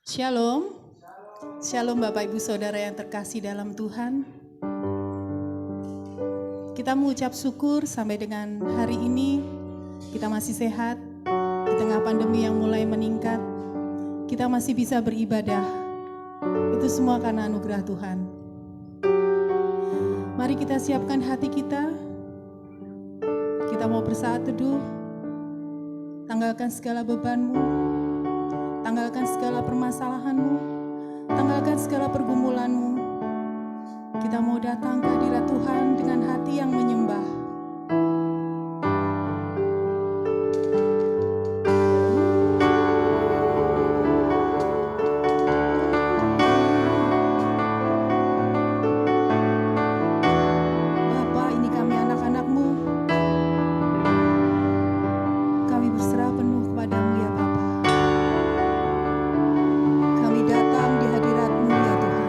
Shalom, Shalom Bapak Ibu Saudara yang terkasih dalam Tuhan. Kita mengucap syukur sampai dengan hari ini kita masih sehat di tengah pandemi yang mulai meningkat. Kita masih bisa beribadah. Itu semua karena anugerah Tuhan. Mari kita siapkan hati kita. Kita mau bersaat teduh. Tanggalkan segala bebanmu. Tanggalkan segala permasalahanmu, tanggalkan segala pergumulanmu. Kita mau datang ke hadirat Tuhan dengan hati yang menyembah. Bapa, ini kami anak-anak-Mu. Kami berserah penuh kepadamu ya Bapa. Kami datang di hadirat-Mu ya Tuhan.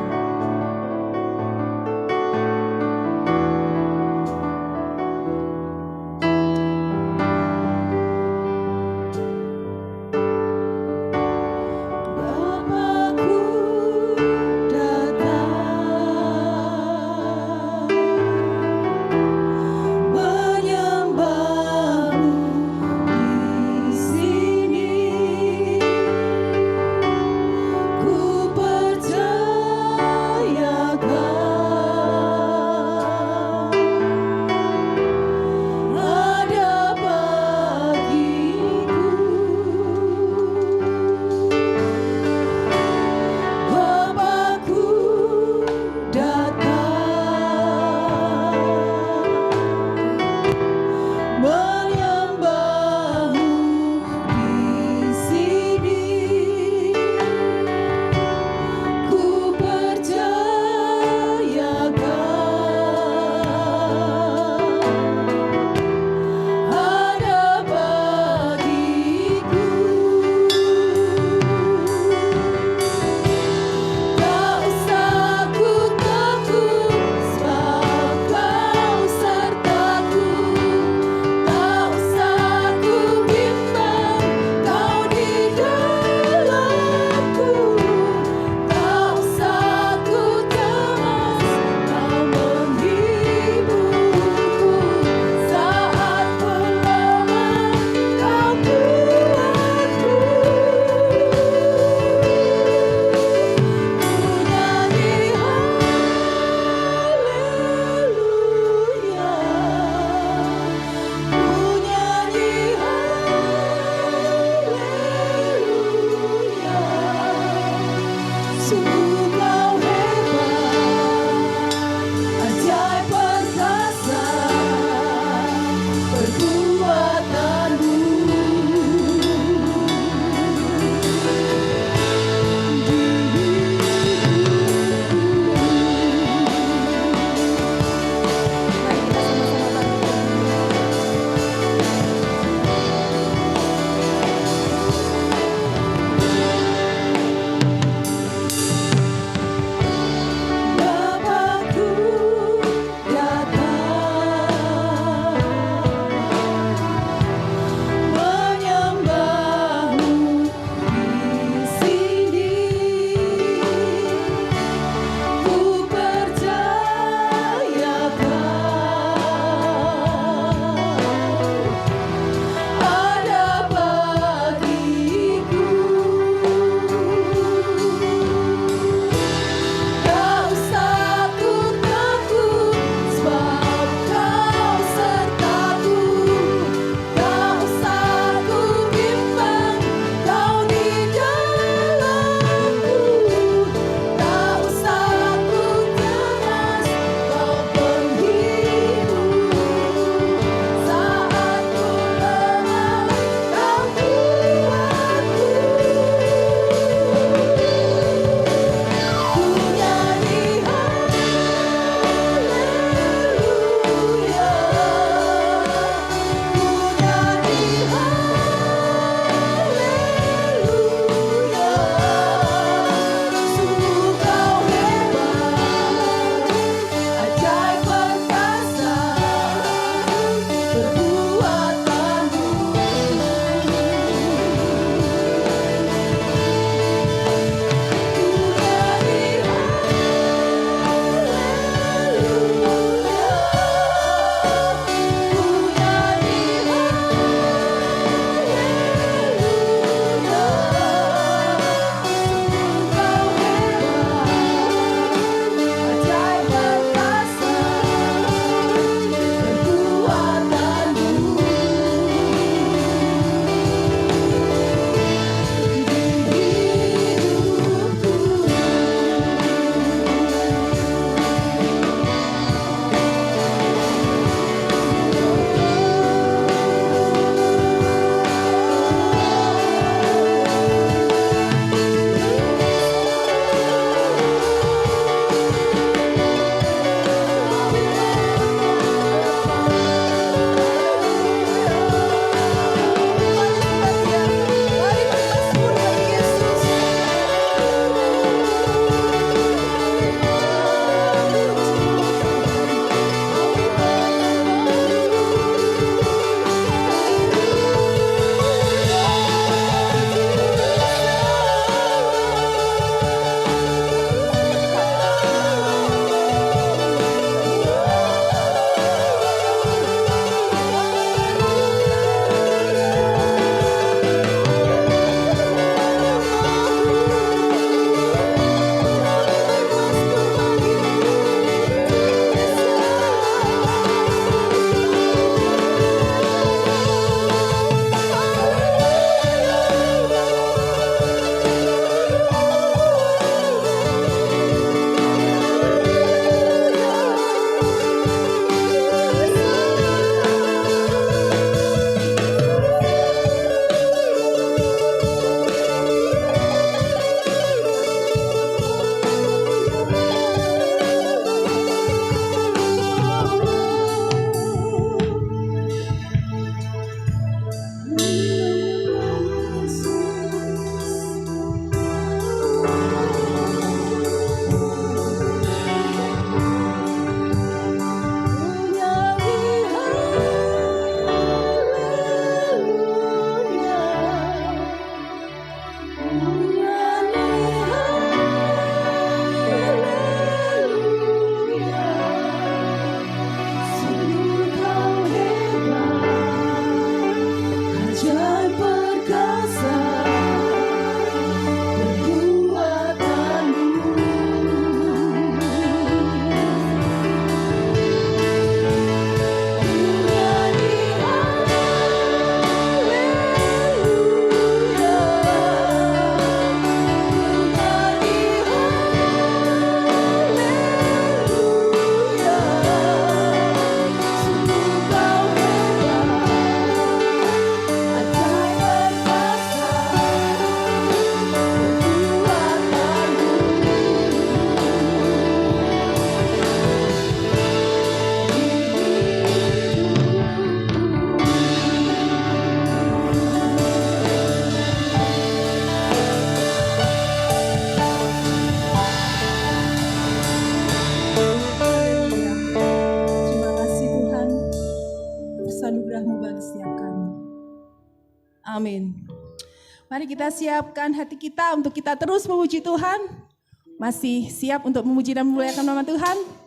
Mari kita siapkan hati kita untuk kita terus memuji Tuhan. Masih siap untuk memuji dan memuliakan nama Tuhan?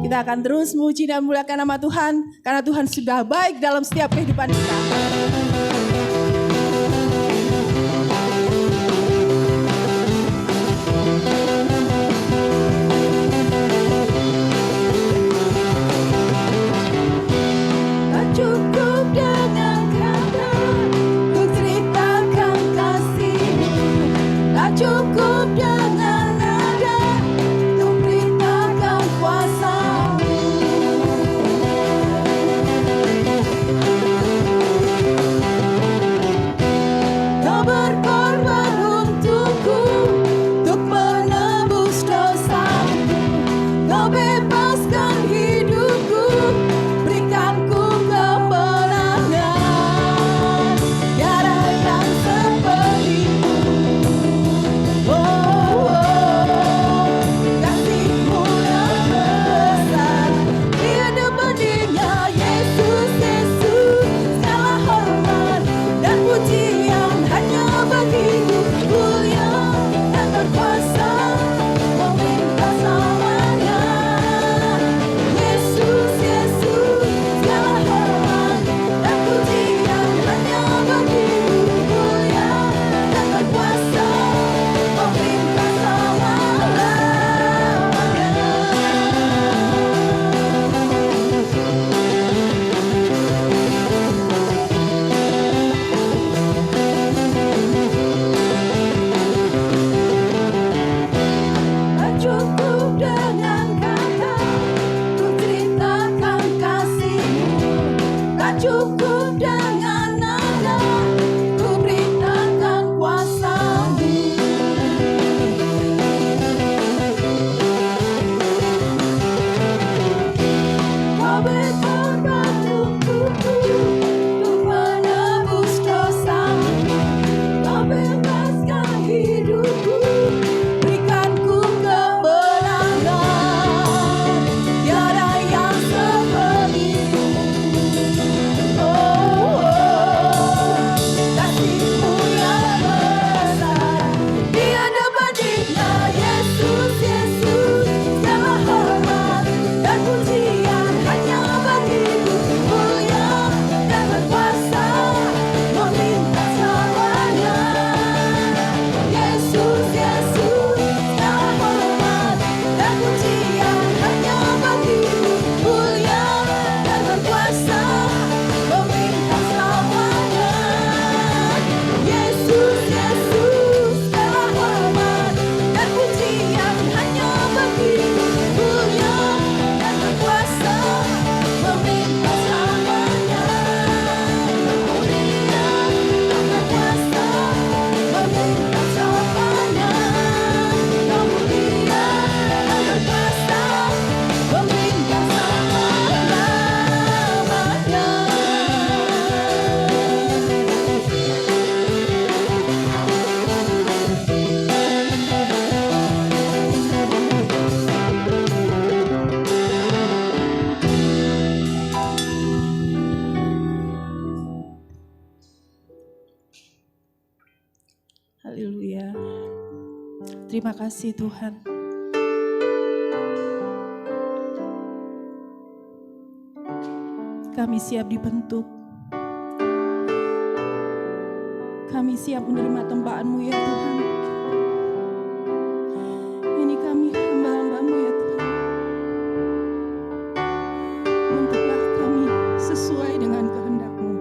Kita akan terus memuji dan memuliakan nama Tuhan, karena Tuhan sudah baik dalam setiap kehidupan kita. Tak cukup dengan kata untuk ceritakan kasih-Mu, tak cukup dengan nada untuk beritakan kuasa. Oh Haleluya. Terima kasih Tuhan. Kami siap dibentuk. Kami siap menerima tempaan-Mu ya Tuhan. Ini kami hamba-hamba-Mu ya Tuhan. Bentuklah kami sesuai dengan kehendak-Mu.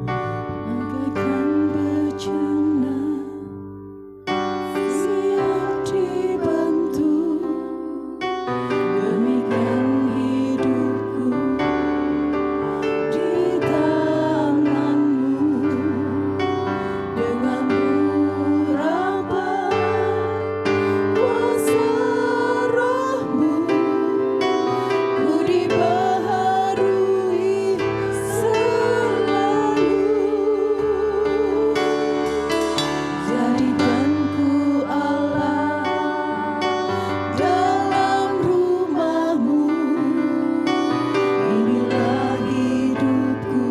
Bagaikan bejana siap dibentuk, demikian hidupku di tangan-Mu. Dengan urapan kuasa Roh-Mu, ku dibaharui selalu. Jadikan ku Allah dalam rumah-Mu. Inilah hidupku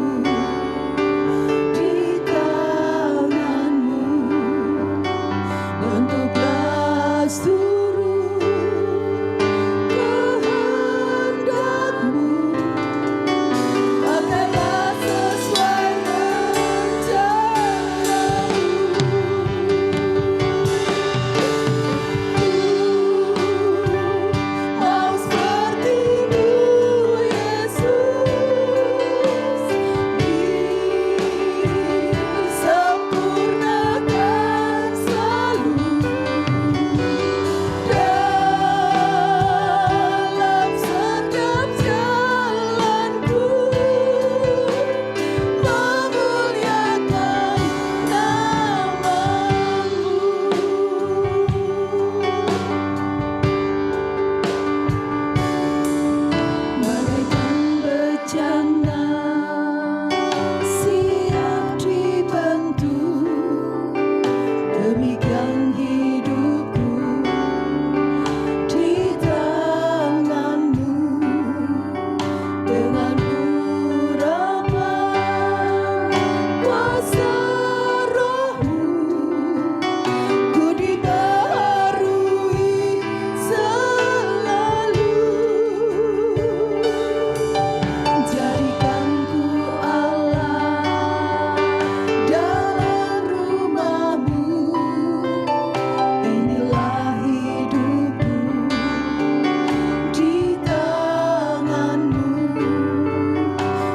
di tangan-Mu. Bentuklah seluruh kehendak-Mu. Pakailah sesuai rencana-Mu. Mau seperti-Mu Yesus, disempurnakan selalu dalam setiap jalanku, memuliakan nama-Mu. Bagaikan bejana siap dibentuk, demikian hidupku di tangan-Mu. Dengan urapan kuasa Roh-Mu, ku dibaharui selalu. Jadikan ku Allah dalam rumah-Mu. Inilah hidupku di tangan-Mu.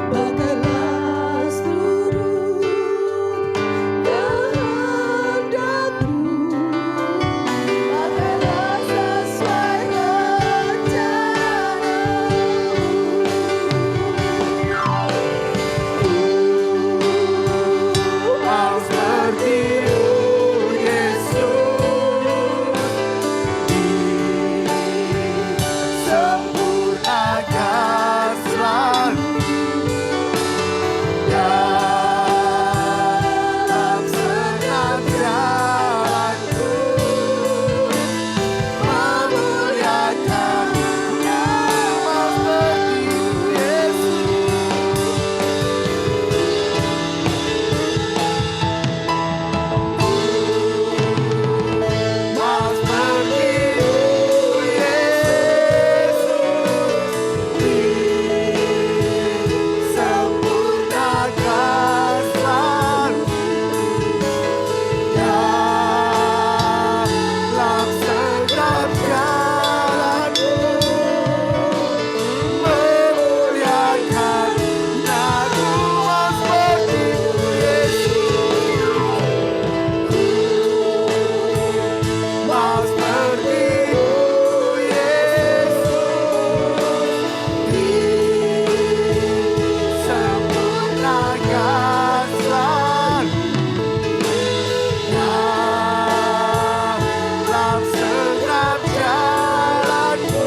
Pakailah seluruh kehendak-Mu. Pakailah sesuai rencana-Mu. Mau seperti-Mu Yesus, disempurnakan selalu dalam setiap jalanku, memuliakan nama-Mu. Mau seperti-Mu Yesus, disempurnakan selalu dalam setiap jalanku, memuliakan nama-Mu. Seperti-Mu Yesus, mau seperti-Mu Yesus, disempurnakan selalu dalam setiap jalanku,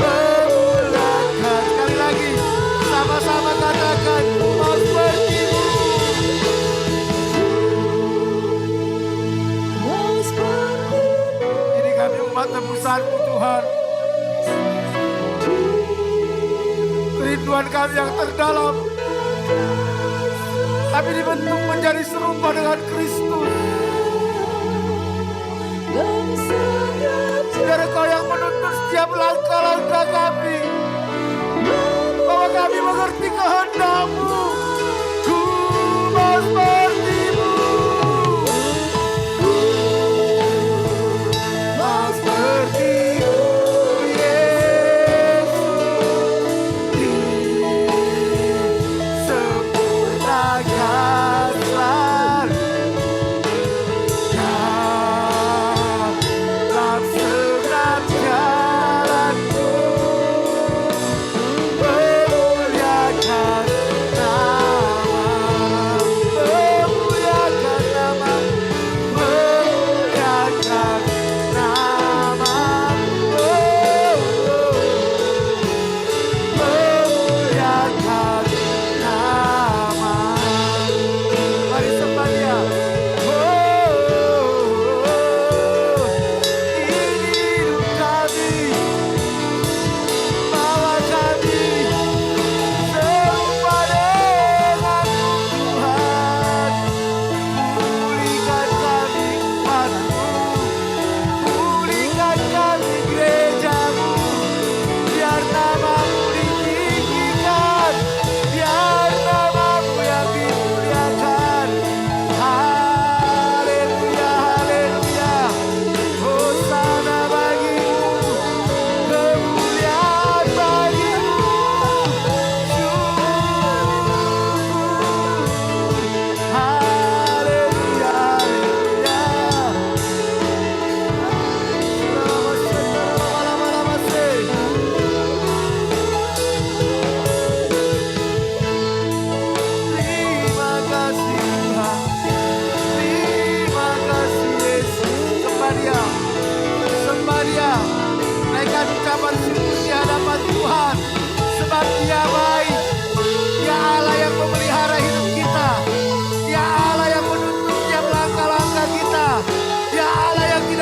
memuliakan. Sekali lagi, sama-sama katakan, mau seperti-Mu. Mau seperti-Mu. Ini kami umat tebusan-Mu Tuhan. Kerinduan kami yang terdalam Kami dibentuk menjadi serupa dengan Kristus. Biar Engkau yang menuntun setiap langkah-langkah kami, bahwa kami mengerti kehendak-Mu. Ku mau seperti-Mu, mau seperti-Mu, Yesus. Sempurnakan selalu dalam setiap jalanku. Memuliakan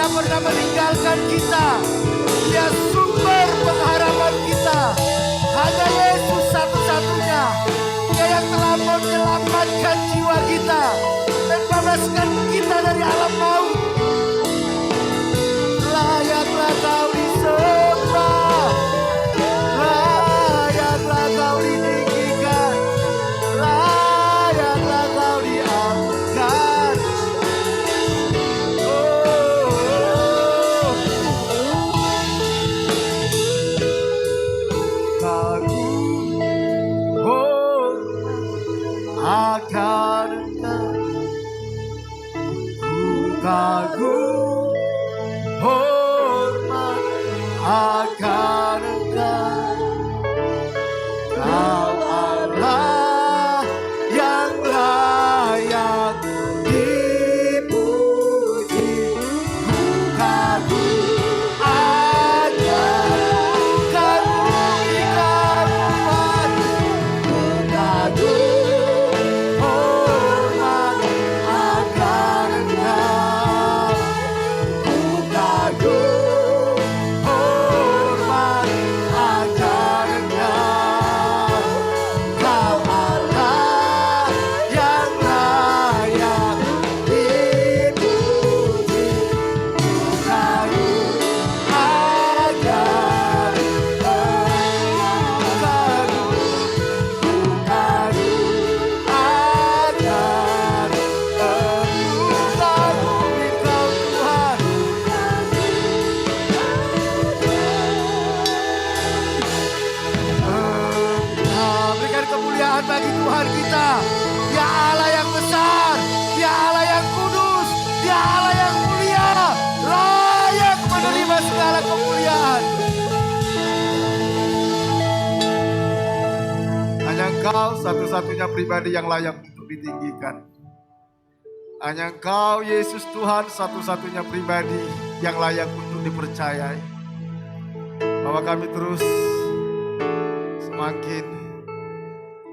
pernah meninggalkan kita. Dia sumber pengharapan kita. Hanya Yesus satu-satunya. Dia yang telah menyelamatkan jiwa kita dan bebaskan kita dari alam maut. Layaklah Kau disembah, layaklah Kau ditinggikan, layaklah Kau diangkat. Akan Engkau, ku kagum, hormat akan Engkau. Kau Allah yang layak dipuji, ku kagum akan kemuliaan, ku kagum. Bagi Tuhan kita, Dia Allah yang besar, Dia Allah yang kudus, Dia Allah yang mulia, layak menerima segala kemuliaan. Hanya Engkau satu-satunya pribadi yang layak untuk ditinggikan. Hanya Engkau Yesus Tuhan satu-satunya pribadi yang layak untuk dipercayai. Bahwa kami terus semakin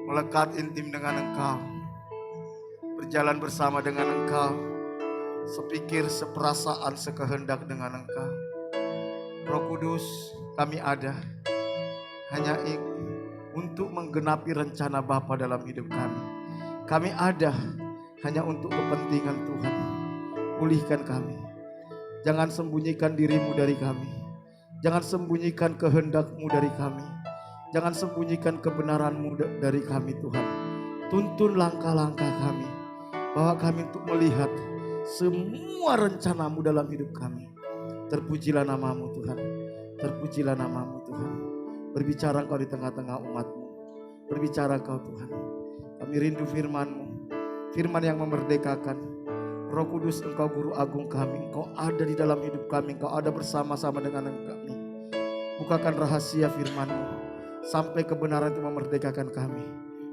melekat intim dengan Engkau, berjalan bersama dengan Engkau, sepikir, seperasaan, sekehendak dengan Engkau. Roh Kudus, kami ada hanya untuk menggenapi rencana Bapa dalam hidup kami. Kami ada hanya untuk kepentingan Tuhan. Pulihkan kami. Jangan sembunyikan dirimu dari kami. Jangan sembunyikan kehendak-Mu dari kami. Jangan sembunyikan kebenaran-Mu dari kami Tuhan. Tuntun langkah-langkah kami. Bawa kami untuk melihat semua rencana-Mu dalam hidup kami. Terpujilah nama-Mu Tuhan. Terpujilah nama-Mu Tuhan. Berbicara Engkau di tengah-tengah umat-Mu. Berbicara Engkau Tuhan. Kami rindu firman-Mu. Firman yang memerdekakan. Roh Kudus, Engkau Guru Agung kami. Engkau ada di dalam hidup kami. Engkau ada bersama-sama dengan kami. Bukakan rahasia firman-Mu. Sampai kebenaran itu memerdekakan kami.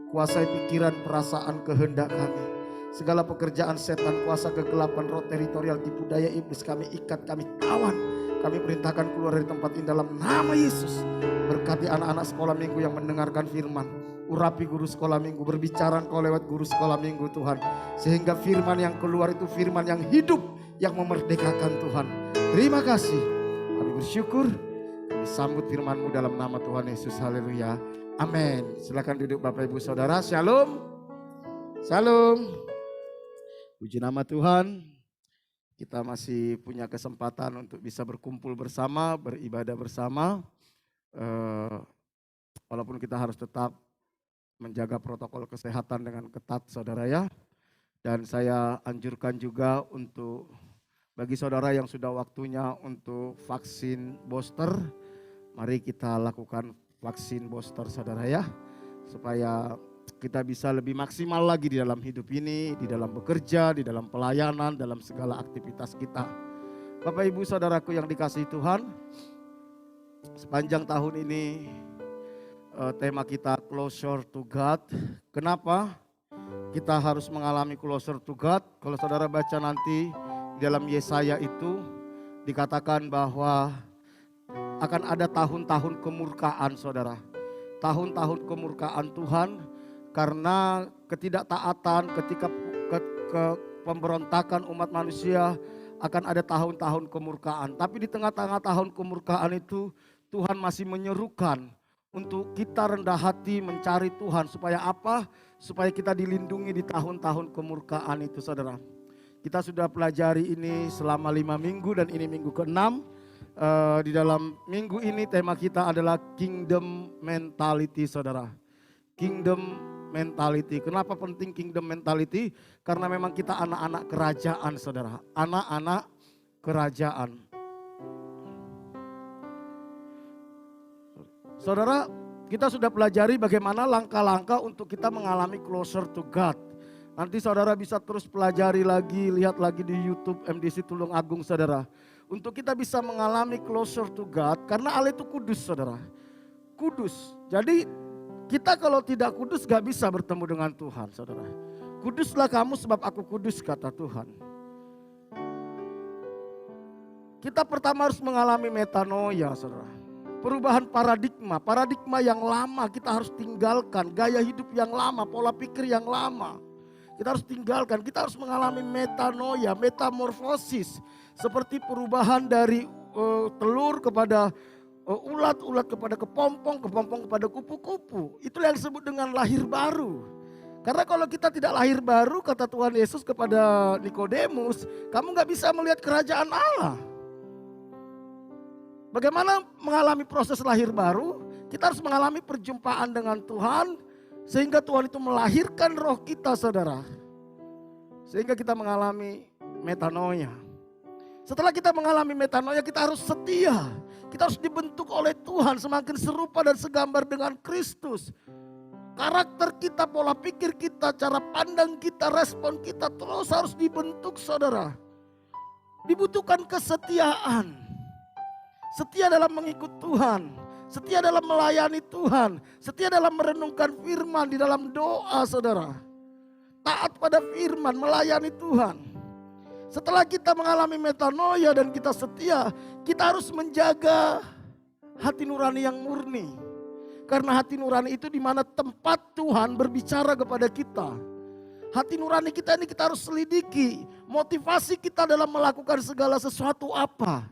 Kuasai pikiran, perasaan, kehendak kami. Segala pekerjaan setan, kuasa kegelapan, roh teritorial, tipu daya iblis kami ikat, kami tawan. Kami perintahkan keluar dari tempat ini dalam nama Yesus. Berkati anak-anak sekolah minggu yang mendengarkan firman. Urapi guru sekolah minggu, berbicara Engkau lewat guru sekolah minggu Tuhan. Sehingga firman yang keluar itu firman yang hidup, yang memerdekakan Tuhan. Terima kasih. Kami bersyukur. Kami sambut firman-Mu dalam nama Tuhan Yesus. Haleluya. Amin. Silakan duduk Bapak Ibu Saudara. Shalom. Shalom. Puji nama Tuhan. Kita masih punya kesempatan untuk bisa berkumpul bersama, beribadah bersama. Walaupun kita harus tetap menjaga protokol kesehatan dengan ketat saudara ya. Dan saya anjurkan juga untuk bagi saudara yang sudah waktunya untuk vaksin booster, mari kita lakukan vaksin booster saudara ya. Supaya kita bisa lebih maksimal lagi di dalam hidup ini, di dalam bekerja, di dalam pelayanan, dalam segala aktivitas kita. Bapak Ibu Saudaraku yang dikasihi Tuhan, sepanjang tahun ini tema kita closer to God. Kenapa kita harus mengalami closer to God? Kalau saudara baca nanti di dalam Yesaya itu dikatakan bahwa akan ada tahun-tahun kemurkaan saudara. Tahun-tahun kemurkaan Tuhan karena ketidaktaatan ketika pemberontakan umat manusia akan ada tahun-tahun kemurkaan. Tapi di tengah-tengah tahun kemurkaan itu Tuhan masih menyerukan untuk kita rendah hati mencari Tuhan. Supaya apa? Supaya kita dilindungi di tahun-tahun kemurkaan itu saudara. Kita sudah pelajari ini selama 5 minggu dan ini minggu ke-6. Di dalam minggu ini tema kita adalah kingdom mentality saudara. Kingdom mentality. Kenapa penting kingdom mentality? Karena memang kita anak-anak kerajaan saudara. Anak-anak kerajaan. Saudara, kita sudah pelajari bagaimana langkah-langkah untuk kita mengalami closer to God. Nanti saudara bisa terus pelajari lagi, lihat lagi di YouTube MDC Tulung Agung saudara. Untuk kita bisa mengalami closer to God, karena Allah itu kudus saudara. Kudus. Jadi kita kalau tidak kudus gak bisa bertemu dengan Tuhan saudara. Kuduslah kamu sebab aku kudus kata Tuhan. Kita pertama harus mengalami metanoia saudara. Perubahan paradigma yang lama kita harus tinggalkan, gaya hidup yang lama, pola pikir yang lama. Kita harus tinggalkan, kita harus mengalami metanoia, metamorfosis. Seperti perubahan dari telur kepada ulat kepada kepompong kepada kupu-kupu. Itulah yang disebut dengan lahir baru. Karena kalau kita tidak lahir baru, kata Tuhan Yesus kepada Nikodemus, kamu gak bisa melihat kerajaan Allah. Bagaimana mengalami proses lahir baru? Kita harus mengalami perjumpaan dengan Tuhan. Sehingga Tuhan itu melahirkan roh kita saudara. Sehingga kita mengalami metanoia. Setelah kita mengalami metanoia kita harus setia. Kita harus dibentuk oleh Tuhan semakin serupa dan segambar dengan Kristus. Karakter kita, pola pikir kita, cara pandang kita, respon kita terus harus dibentuk saudara. Dibutuhkan kesetiaan. Setia dalam mengikut Tuhan, setia dalam melayani Tuhan, setia dalam merenungkan firman di dalam doa saudara. Taat pada firman, melayani Tuhan. Setelah kita mengalami metanoia dan kita setia, kita harus menjaga hati nurani yang murni. Karena hati nurani itu di mana tempat Tuhan berbicara kepada kita. Hati nurani kita ini kita harus selidiki, motivasi kita dalam melakukan segala sesuatu apa.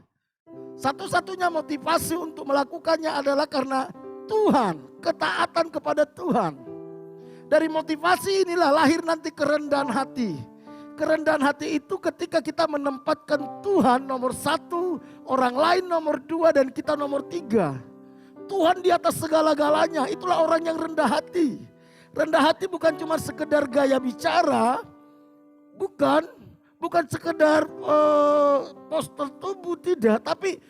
Satu-satunya motivasi untuk melakukannya adalah karena Tuhan, ketaatan kepada Tuhan. Dari motivasi inilah lahir nanti kerendahan hati. Kerendahan hati itu ketika kita menempatkan Tuhan nomor 1, orang lain nomor 2, dan kita nomor 3. Tuhan di atas segala-galanya, itulah orang yang rendah hati. Rendah hati bukan cuma sekedar gaya bicara, bukan sekedar postur tubuh, tidak. Tapi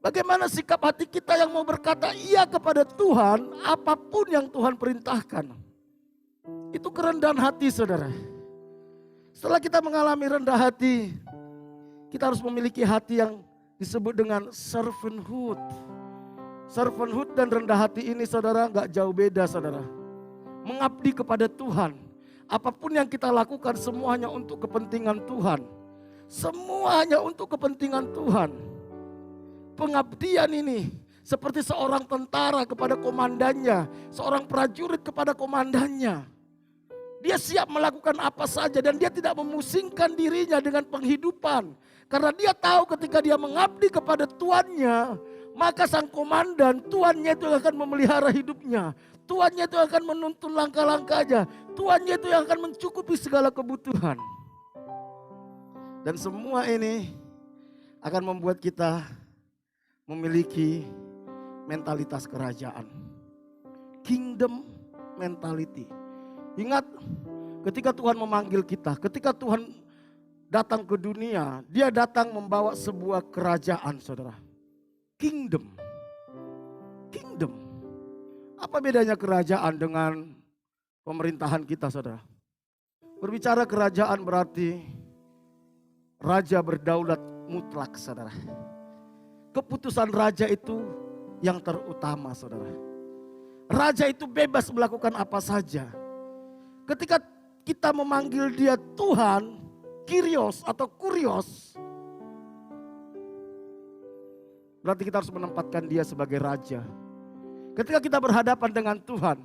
bagaimana sikap hati kita yang mau berkata iya kepada Tuhan, apapun yang Tuhan perintahkan. Itu kerendahan hati, saudara. Setelah kita mengalami rendah hati, kita harus memiliki hati yang disebut dengan servanthood. Servanthood dan rendah hati ini, saudara, gak jauh beda, saudara. Mengabdi kepada Tuhan. Apapun yang kita lakukan semuanya untuk kepentingan Tuhan. Semuanya untuk kepentingan Tuhan. Pengabdian ini seperti seorang tentara kepada komandannya, seorang prajurit kepada komandannya. Dia siap melakukan apa saja dan dia tidak memusingkan dirinya dengan penghidupan. Karena dia tahu ketika dia mengabdi kepada tuannya, maka sang komandan, tuannya itu akan memelihara hidupnya. Tuannya itu akan menuntun langkah-langkahnya. Tuannya itu yang akan mencukupi segala kebutuhan. Dan semua ini akan membuat kita memiliki mentalitas kerajaan. Kingdom mentality. Ingat, ketika Tuhan memanggil kita, ketika Tuhan datang ke dunia, dia datang membawa sebuah kerajaan, saudara. Kingdom. Kingdom. Apa bedanya kerajaan dengan pemerintahan kita, saudara? Berbicara kerajaan berarti raja berdaulat mutlak, saudara. Keputusan raja itu yang terutama, saudara. Raja itu bebas melakukan apa saja. Ketika kita memanggil dia Tuhan, Kyrios atau Kurios, berarti kita harus menempatkan dia sebagai raja. Ketika kita berhadapan dengan Tuhan,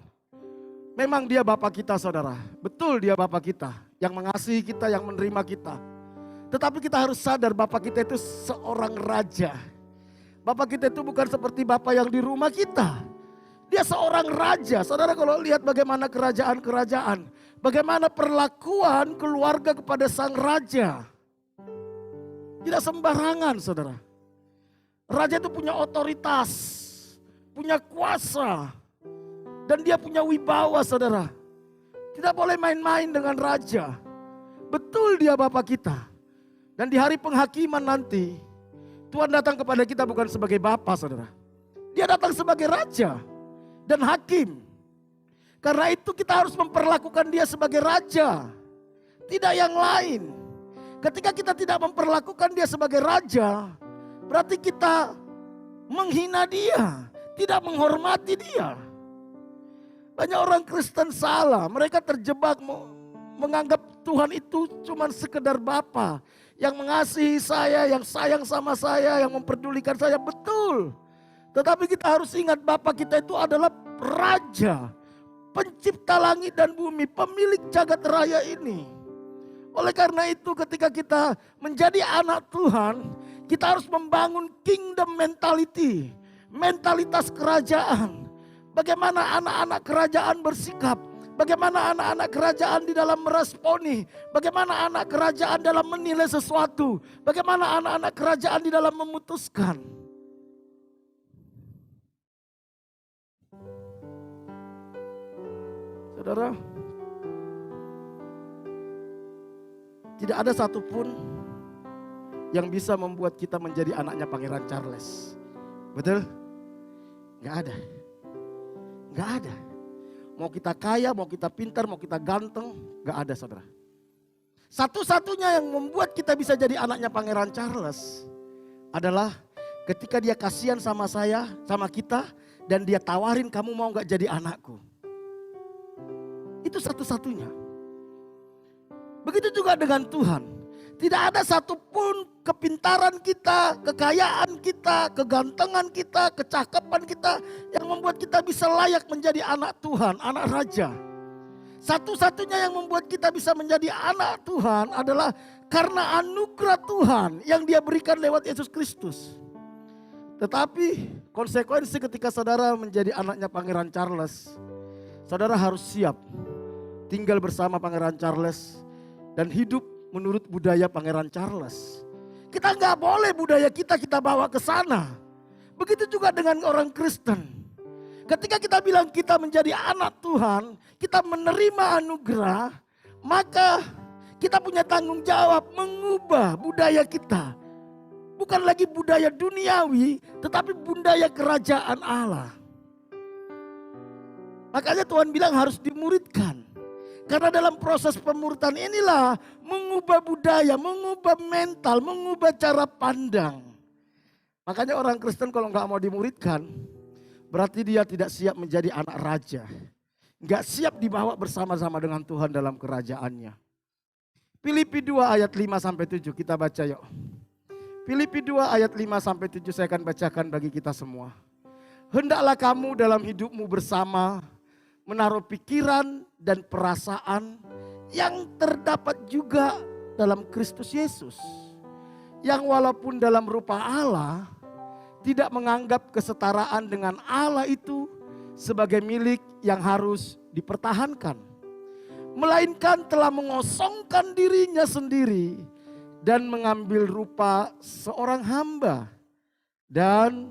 memang dia Bapa kita, saudara. Betul, dia Bapa kita, yang mengasihi kita, yang menerima kita. Tetapi kita harus sadar Bapa kita itu seorang raja. Bapa kita itu bukan seperti Bapa yang di rumah kita. Dia seorang raja. Saudara, kalau lihat bagaimana kerajaan-kerajaan, bagaimana perlakuan keluarga kepada sang raja. Tidak sembarangan, saudara. Raja itu punya otoritas, punya kuasa, dan dia punya wibawa, saudara. Tidak boleh main-main dengan raja. Betul, dia Bapa kita. Dan di hari penghakiman nanti, Tuhan datang kepada kita bukan sebagai Bapa, saudara. Dia datang sebagai raja dan hakim. Karena itu kita harus memperlakukan dia sebagai raja, tidak yang lain. Ketika kita tidak memperlakukan dia sebagai raja, berarti kita menghina dia, tidak menghormati dia. Banyak orang Kristen salah, mereka terjebak menganggap Tuhan itu cuma sekedar Bapa yang mengasihi saya, yang sayang sama saya, yang memperdulikan saya. Betul. Tetapi kita harus ingat Bapa kita itu adalah Raja, pencipta langit dan bumi, pemilik jagat raya ini. Oleh karena itu ketika kita menjadi anak Tuhan, kita harus membangun kingdom mentality, mentalitas kerajaan. Bagaimana anak-anak kerajaan bersikap, bagaimana anak-anak kerajaan di dalam meresponi, bagaimana anak kerajaan dalam menilai sesuatu, bagaimana anak-anak kerajaan di dalam memutuskan. Saudara, tidak ada satupun yang bisa membuat kita menjadi anaknya Pangeran Charles. Betul? Gak ada. Gak ada. Mau kita kaya, mau kita pintar, mau kita ganteng, gak ada, saudara. Satu-satunya yang membuat kita bisa jadi anaknya Pangeran Charles adalah ketika dia kasihan sama saya, sama kita, dan dia tawarin, kamu mau gak jadi anakku. Itu satu-satunya. Begitu juga dengan Tuhan. Tidak ada satupun kepintaran kita, kekayaan kita, kegantengan kita, kecakapan kita yang membuat kita bisa layak menjadi anak Tuhan, anak raja. Satu-satunya yang membuat kita bisa menjadi anak Tuhan adalah karena anugerah Tuhan yang dia berikan lewat Yesus Kristus. Tetapi konsekuensi ketika saudara menjadi anaknya Pangeran Charles, saudara harus siap tinggal bersama Pangeran Charles dan hidup menurut budaya Pangeran Charles. Kita nggak boleh budaya kita bawa ke sana. Begitu juga dengan orang Kristen. Ketika kita bilang kita menjadi anak Tuhan, kita menerima anugerah, maka kita punya tanggung jawab mengubah budaya kita. Bukan lagi budaya duniawi, tetapi budaya kerajaan Allah. Makanya Tuhan bilang harus dimuridkan. Karena dalam proses pemuridan inilah mengubah budaya, mengubah mental, mengubah cara pandang. Makanya orang Kristen kalau nggak mau dimuridkan, berarti dia tidak siap menjadi anak raja. Nggak siap dibawa bersama-sama dengan Tuhan dalam kerajaannya. Filipi 2 ayat 5-7 kita baca yuk. Filipi 2 ayat 5-7 saya akan bacakan bagi kita semua. Hendaklah kamu dalam hidupmu bersama menaruh pikiran dan perasaan yang terdapat juga dalam Kristus Yesus. Yang walaupun dalam rupa Allah, tidak menganggap kesetaraan dengan Allah itu sebagai milik yang harus dipertahankan. Melainkan telah mengosongkan dirinya sendiri dan mengambil rupa seorang hamba dan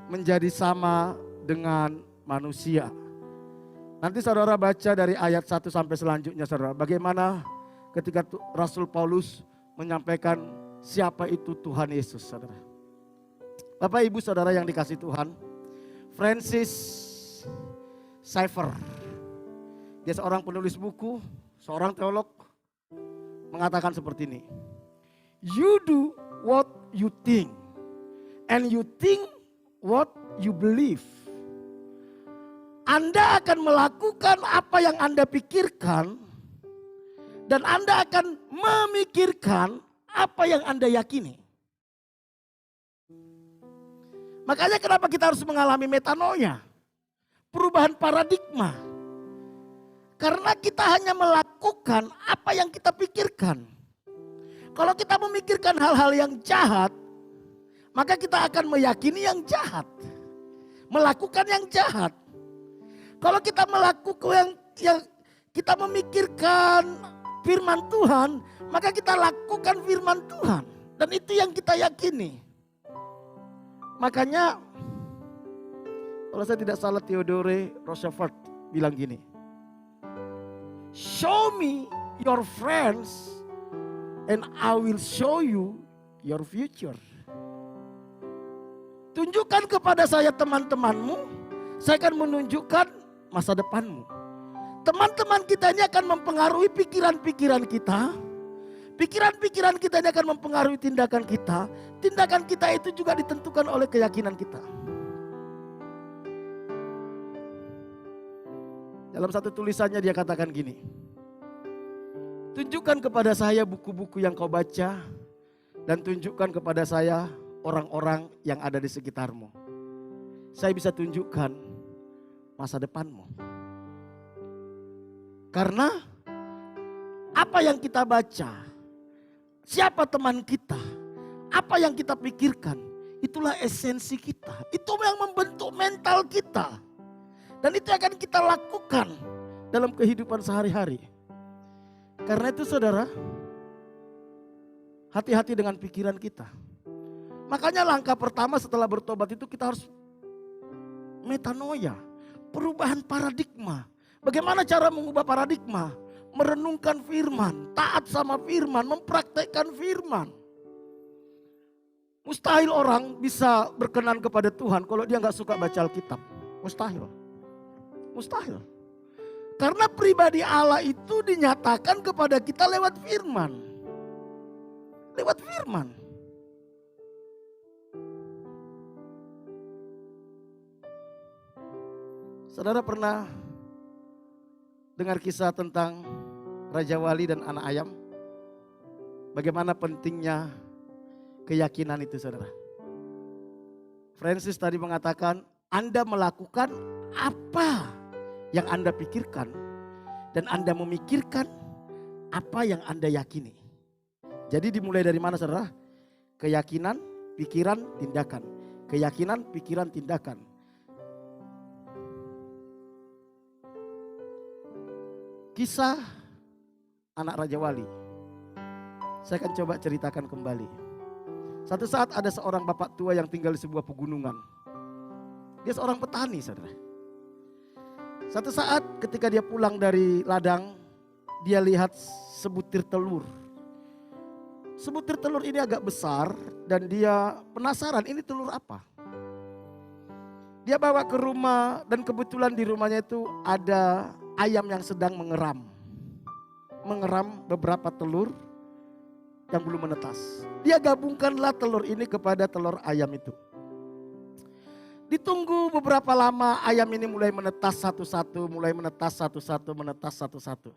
menjadi sama dengan manusia. Nanti saudara baca dari ayat 1 sampai selanjutnya saudara. Bagaimana ketika Rasul Paulus menyampaikan siapa itu Tuhan Yesus saudara. Bapak ibu saudara yang dikasih Tuhan. Francis Schaeffer. Dia seorang penulis buku, seorang teolog. Mengatakan seperti ini. You do what you think. And you think what you believe. Anda akan melakukan apa yang Anda pikirkan. Dan Anda akan memikirkan apa yang Anda yakini. Makanya kenapa kita harus mengalami metanoia. Perubahan paradigma. Karena kita hanya melakukan apa yang kita pikirkan. Kalau kita memikirkan hal-hal yang jahat, maka kita akan meyakini yang jahat. Melakukan yang jahat. Kalau kita melakukan yang kita memikirkan firman Tuhan, maka kita lakukan firman Tuhan. Dan itu yang kita yakini. Makanya kalau saya tidak salah Theodore Roosevelt bilang gini. Show me your friends and I will show you your future. Tunjukkan kepada saya teman-temanmu, saya akan menunjukkan masa depanmu. Teman-teman kita ini akan mempengaruhi pikiran-pikiran kita. Pikiran-pikiran kita ini akan mempengaruhi tindakan kita. Tindakan kita itu juga ditentukan oleh keyakinan kita. Dalam satu tulisannya dia katakan gini. Tunjukkan kepada saya buku-buku yang kau baca. Dan tunjukkan kepada saya orang-orang yang ada di sekitarmu. Saya bisa tunjukkan masa depanmu. Karena apa yang kita baca, siapa teman kita, apa yang kita pikirkan, itulah esensi kita. Itu yang membentuk mental kita. Dan itu akan kita lakukan dalam kehidupan sehari-hari. Karena itu saudara, hati-hati dengan pikiran kita. Makanya langkah pertama setelah bertobat itu kita harus metanoia, perubahan paradigma. Bagaimana cara mengubah paradigma? Merenungkan firman, taat sama firman, mempraktekkan firman. Mustahil orang bisa berkenan kepada Tuhan kalau dia nggak suka baca Alkitab. Mustahil. Mustahil. Karena pribadi Allah itu dinyatakan kepada kita lewat firman. Lewat firman. Saudara pernah dengar kisah tentang Raja Wali dan anak ayam? Bagaimana pentingnya keyakinan itu saudara. Francis tadi mengatakan Anda melakukan apa yang Anda pikirkan. Dan Anda memikirkan apa yang Anda yakini. Jadi dimulai dari mana saudara? Keyakinan, pikiran, tindakan. Keyakinan, pikiran, tindakan. Kisah anak Raja Wali. Saya akan coba ceritakan kembali. Satu saat ada seorang bapak tua yang tinggal di sebuah pegunungan. Dia seorang petani, saudara. Satu saat ketika dia pulang dari ladang, dia lihat sebutir telur. Sebutir telur ini agak besar dan dia penasaran ini telur apa. Dia bawa ke rumah dan kebetulan di rumahnya itu ada ayam yang sedang mengeram. Mengeram beberapa telur yang belum menetas. Dia gabungkanlah telur ini kepada telur ayam itu. Ditunggu beberapa lama ayam ini mulai menetas satu-satu, mulai menetas satu-satu, menetas satu-satu.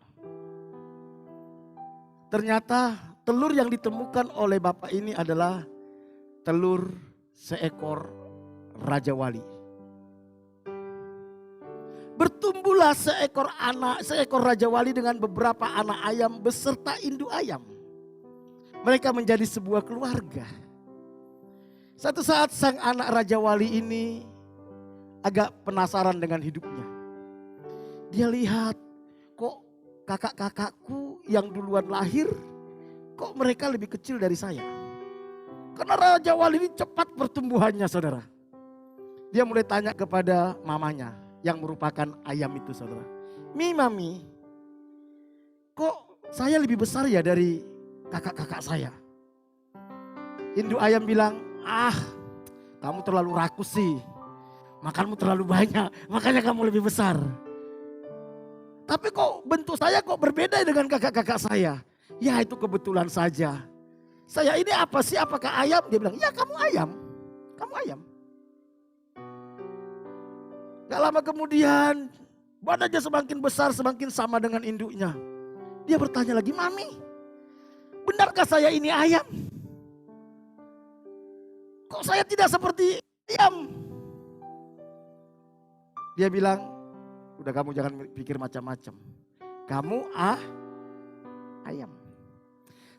Ternyata telur yang ditemukan oleh bapak ini adalah telur seekor Raja Wali. Bertumbuhlah seekor Raja Wali dengan beberapa anak ayam beserta induk ayam. Mereka menjadi sebuah keluarga. Satu saat sang anak Raja Wali ini agak penasaran dengan hidupnya. Dia lihat, kok kakak-kakakku yang duluan lahir, kok mereka lebih kecil dari saya. Karena Raja Wali ini cepat pertumbuhannya, saudara. Dia mulai tanya kepada mamanya yang merupakan ayam itu, saudara. Mami, kok saya lebih besar ya dari kakak-kakak saya? Induk ayam bilang, kamu terlalu rakus sih. Makanmu terlalu banyak, makanya kamu lebih besar. Tapi kok bentuk saya kok berbeda dengan kakak-kakak saya? Ya itu kebetulan saja. Saya ini apa sih? Apakah ayam? Dia bilang, ya kamu ayam. Kamu ayam. Gak lama kemudian badannya semakin besar, semakin sama dengan induknya. Dia bertanya lagi, Mami, benarkah saya ini ayam? Kok saya tidak seperti ayam? Dia bilang, udah kamu jangan pikir macam-macam. Kamu ayam.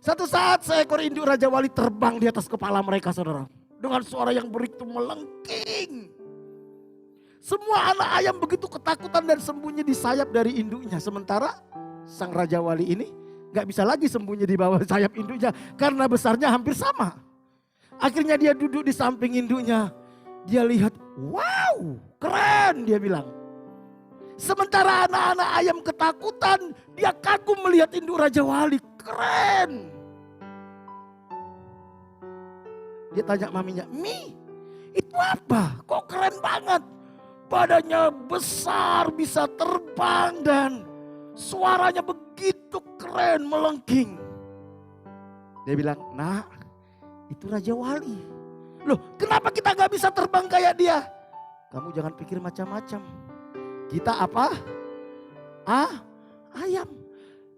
Satu saat seekor induk Raja Wali terbang di atas kepala mereka, saudara. Dengan suara yang begitu melengking. Semua anak ayam begitu ketakutan dan sembunyi di sayap dari induknya. Sementara sang Raja Wali ini gak bisa lagi sembunyi di bawah sayap induknya. Karena besarnya hampir sama. Akhirnya dia duduk di samping induknya. Dia lihat, wow keren dia bilang. Sementara anak-anak ayam ketakutan, dia kagum melihat induk Raja Wali. Keren. Dia tanya maminya, Mi, itu apa? Kok keren banget? Badannya besar, bisa terbang dan suaranya begitu keren, melengking. Dia bilang, Nak, itu Raja Wali. Loh, kenapa kita gak bisa terbang kayak dia? Kamu jangan pikir macam-macam. Kita apa? Ayam.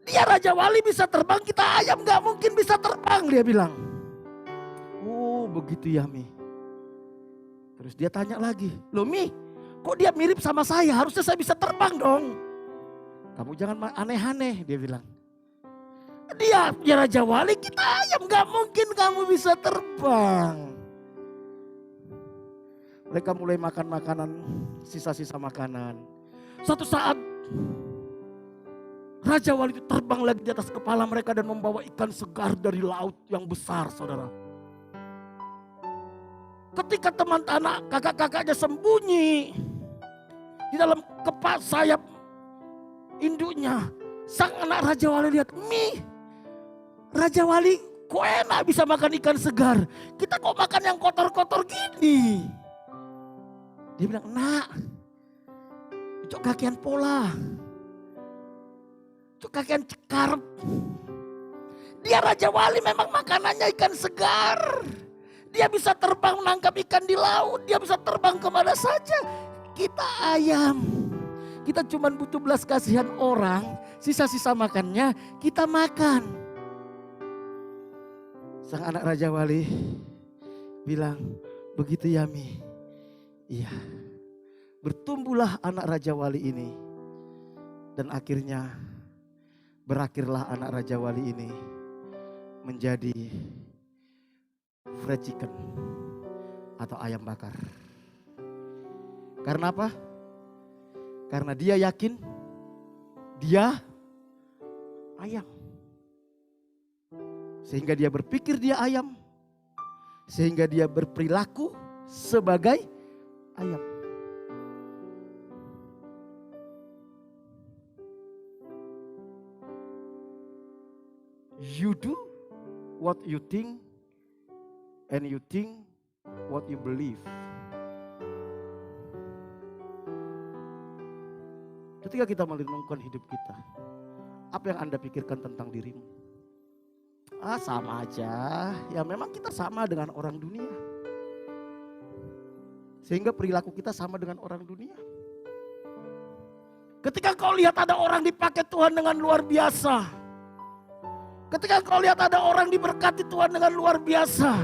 Dia Raja Wali bisa terbang, kita ayam gak mungkin bisa terbang, dia bilang. Oh begitu ya Mi. Terus dia tanya lagi, loh Mi, kok dia mirip sama saya? Harusnya saya bisa terbang dong. Kamu jangan aneh-aneh, dia bilang. Dia Raja Wali, kita ayam, gak mungkin kamu bisa terbang. Mereka mulai makan makanan, sisa-sisa makanan. Suatu saat Raja Wali itu terbang lagi di atas kepala mereka dan membawa ikan segar dari laut yang besar, saudara. Ketika teman anak kakak-kakaknya sembunyi di dalam kepak sayap induknya, sang anak Raja Wali lihat, Mi, Raja Wali kok enak bisa makan ikan segar. Kita kok makan yang kotor-kotor gini. Dia bilang, Nak, cok kakian pola. Cok kakian cekar. Dia Raja Wali memang makanannya ikan segar. Dia bisa terbang menangkap ikan di laut. Dia bisa terbang kemana saja. Kita ayam. Kita cuma butuh belas kasihan orang. Sisa-sisa makannya kita makan. Sang anak Raja Wali bilang, begitu ya Mi. Iya. Bertumbuhlah anak Raja Wali ini. Dan akhirnya berakhirlah anak Raja Wali ini menjadi fried chicken atau ayam bakar. Karena apa? Karena dia yakin dia ayam. Sehingga dia berpikir dia ayam. Sehingga dia berperilaku sebagai ayam. You do what you think and you think what you believe. Ketika kita merenungkan hidup kita, apa yang Anda pikirkan tentang dirimu? Sama aja, ya memang kita sama dengan orang dunia. Sehingga perilaku kita sama dengan orang dunia. Ketika kau lihat ada orang dipakai Tuhan dengan luar biasa. Ketika kau lihat ada orang diberkati Tuhan dengan luar biasa.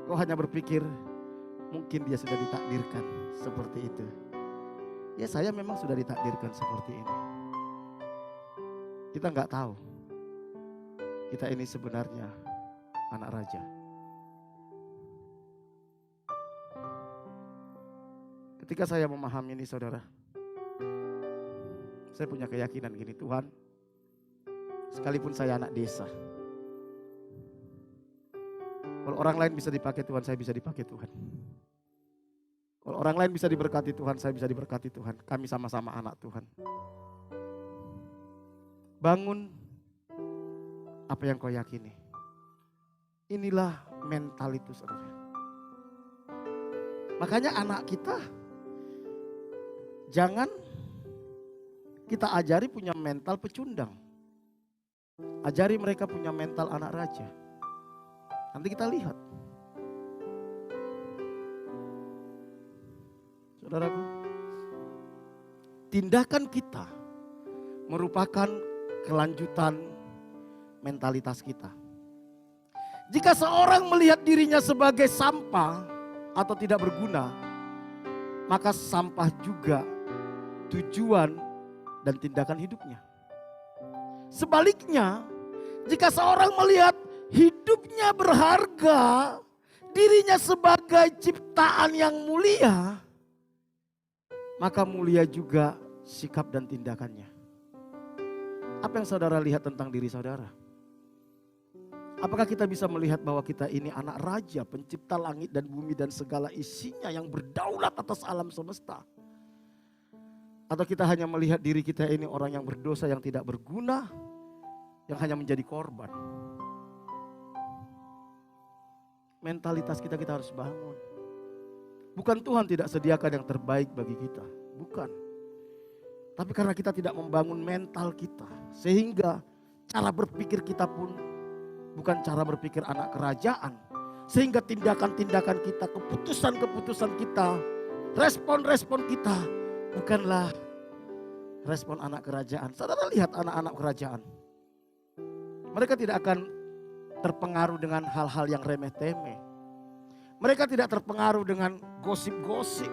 Kau hanya berpikir, mungkin dia sudah ditakdirkan seperti itu. Ya saya memang sudah ditakdirkan seperti ini. Kita nggak tahu. Kita ini sebenarnya anak raja. Ketika saya memahami ini saudara. Saya punya keyakinan gini, Tuhan. Sekalipun saya anak desa. Kalau orang lain bisa dipakai Tuhan, saya bisa dipakai Tuhan. Kalau orang lain bisa diberkati Tuhan, saya bisa diberkati Tuhan. Kami sama-sama anak Tuhan. Bangun apa yang kau yakini. Inilah mental itu saudara. Makanya anak kita jangan kita ajari punya mental pecundang. Ajari mereka punya mental anak raja. Nanti kita lihat. Saudaraku, tindakan kita merupakan kelanjutan mentalitas kita. Jika seorang melihat dirinya sebagai sampah atau tidak berguna, maka sampah juga tujuan dan tindakan hidupnya. Sebaliknya, jika seorang melihat hidupnya berharga, dirinya sebagai ciptaan yang mulia, maka mulia juga sikap dan tindakannya. Apa yang saudara lihat tentang diri saudara? Apakah kita bisa melihat bahwa kita ini anak raja, pencipta langit dan bumi dan segala isinya yang berdaulat atas alam semesta? Atau kita hanya melihat diri kita ini orang yang berdosa, yang tidak berguna, yang hanya menjadi korban? Mentalitas kita harus bangun. Bukan Tuhan tidak sediakan yang terbaik bagi kita, bukan. Tapi karena kita tidak membangun mental kita, sehingga cara berpikir kita pun bukan cara berpikir anak kerajaan. Sehingga tindakan-tindakan kita, keputusan-keputusan kita, respon-respon kita bukanlah respon anak kerajaan. Saudara lihat anak-anak kerajaan. Mereka tidak akan terpengaruh dengan hal-hal yang remeh-temeh. Mereka tidak terpengaruh dengan gosip-gosip.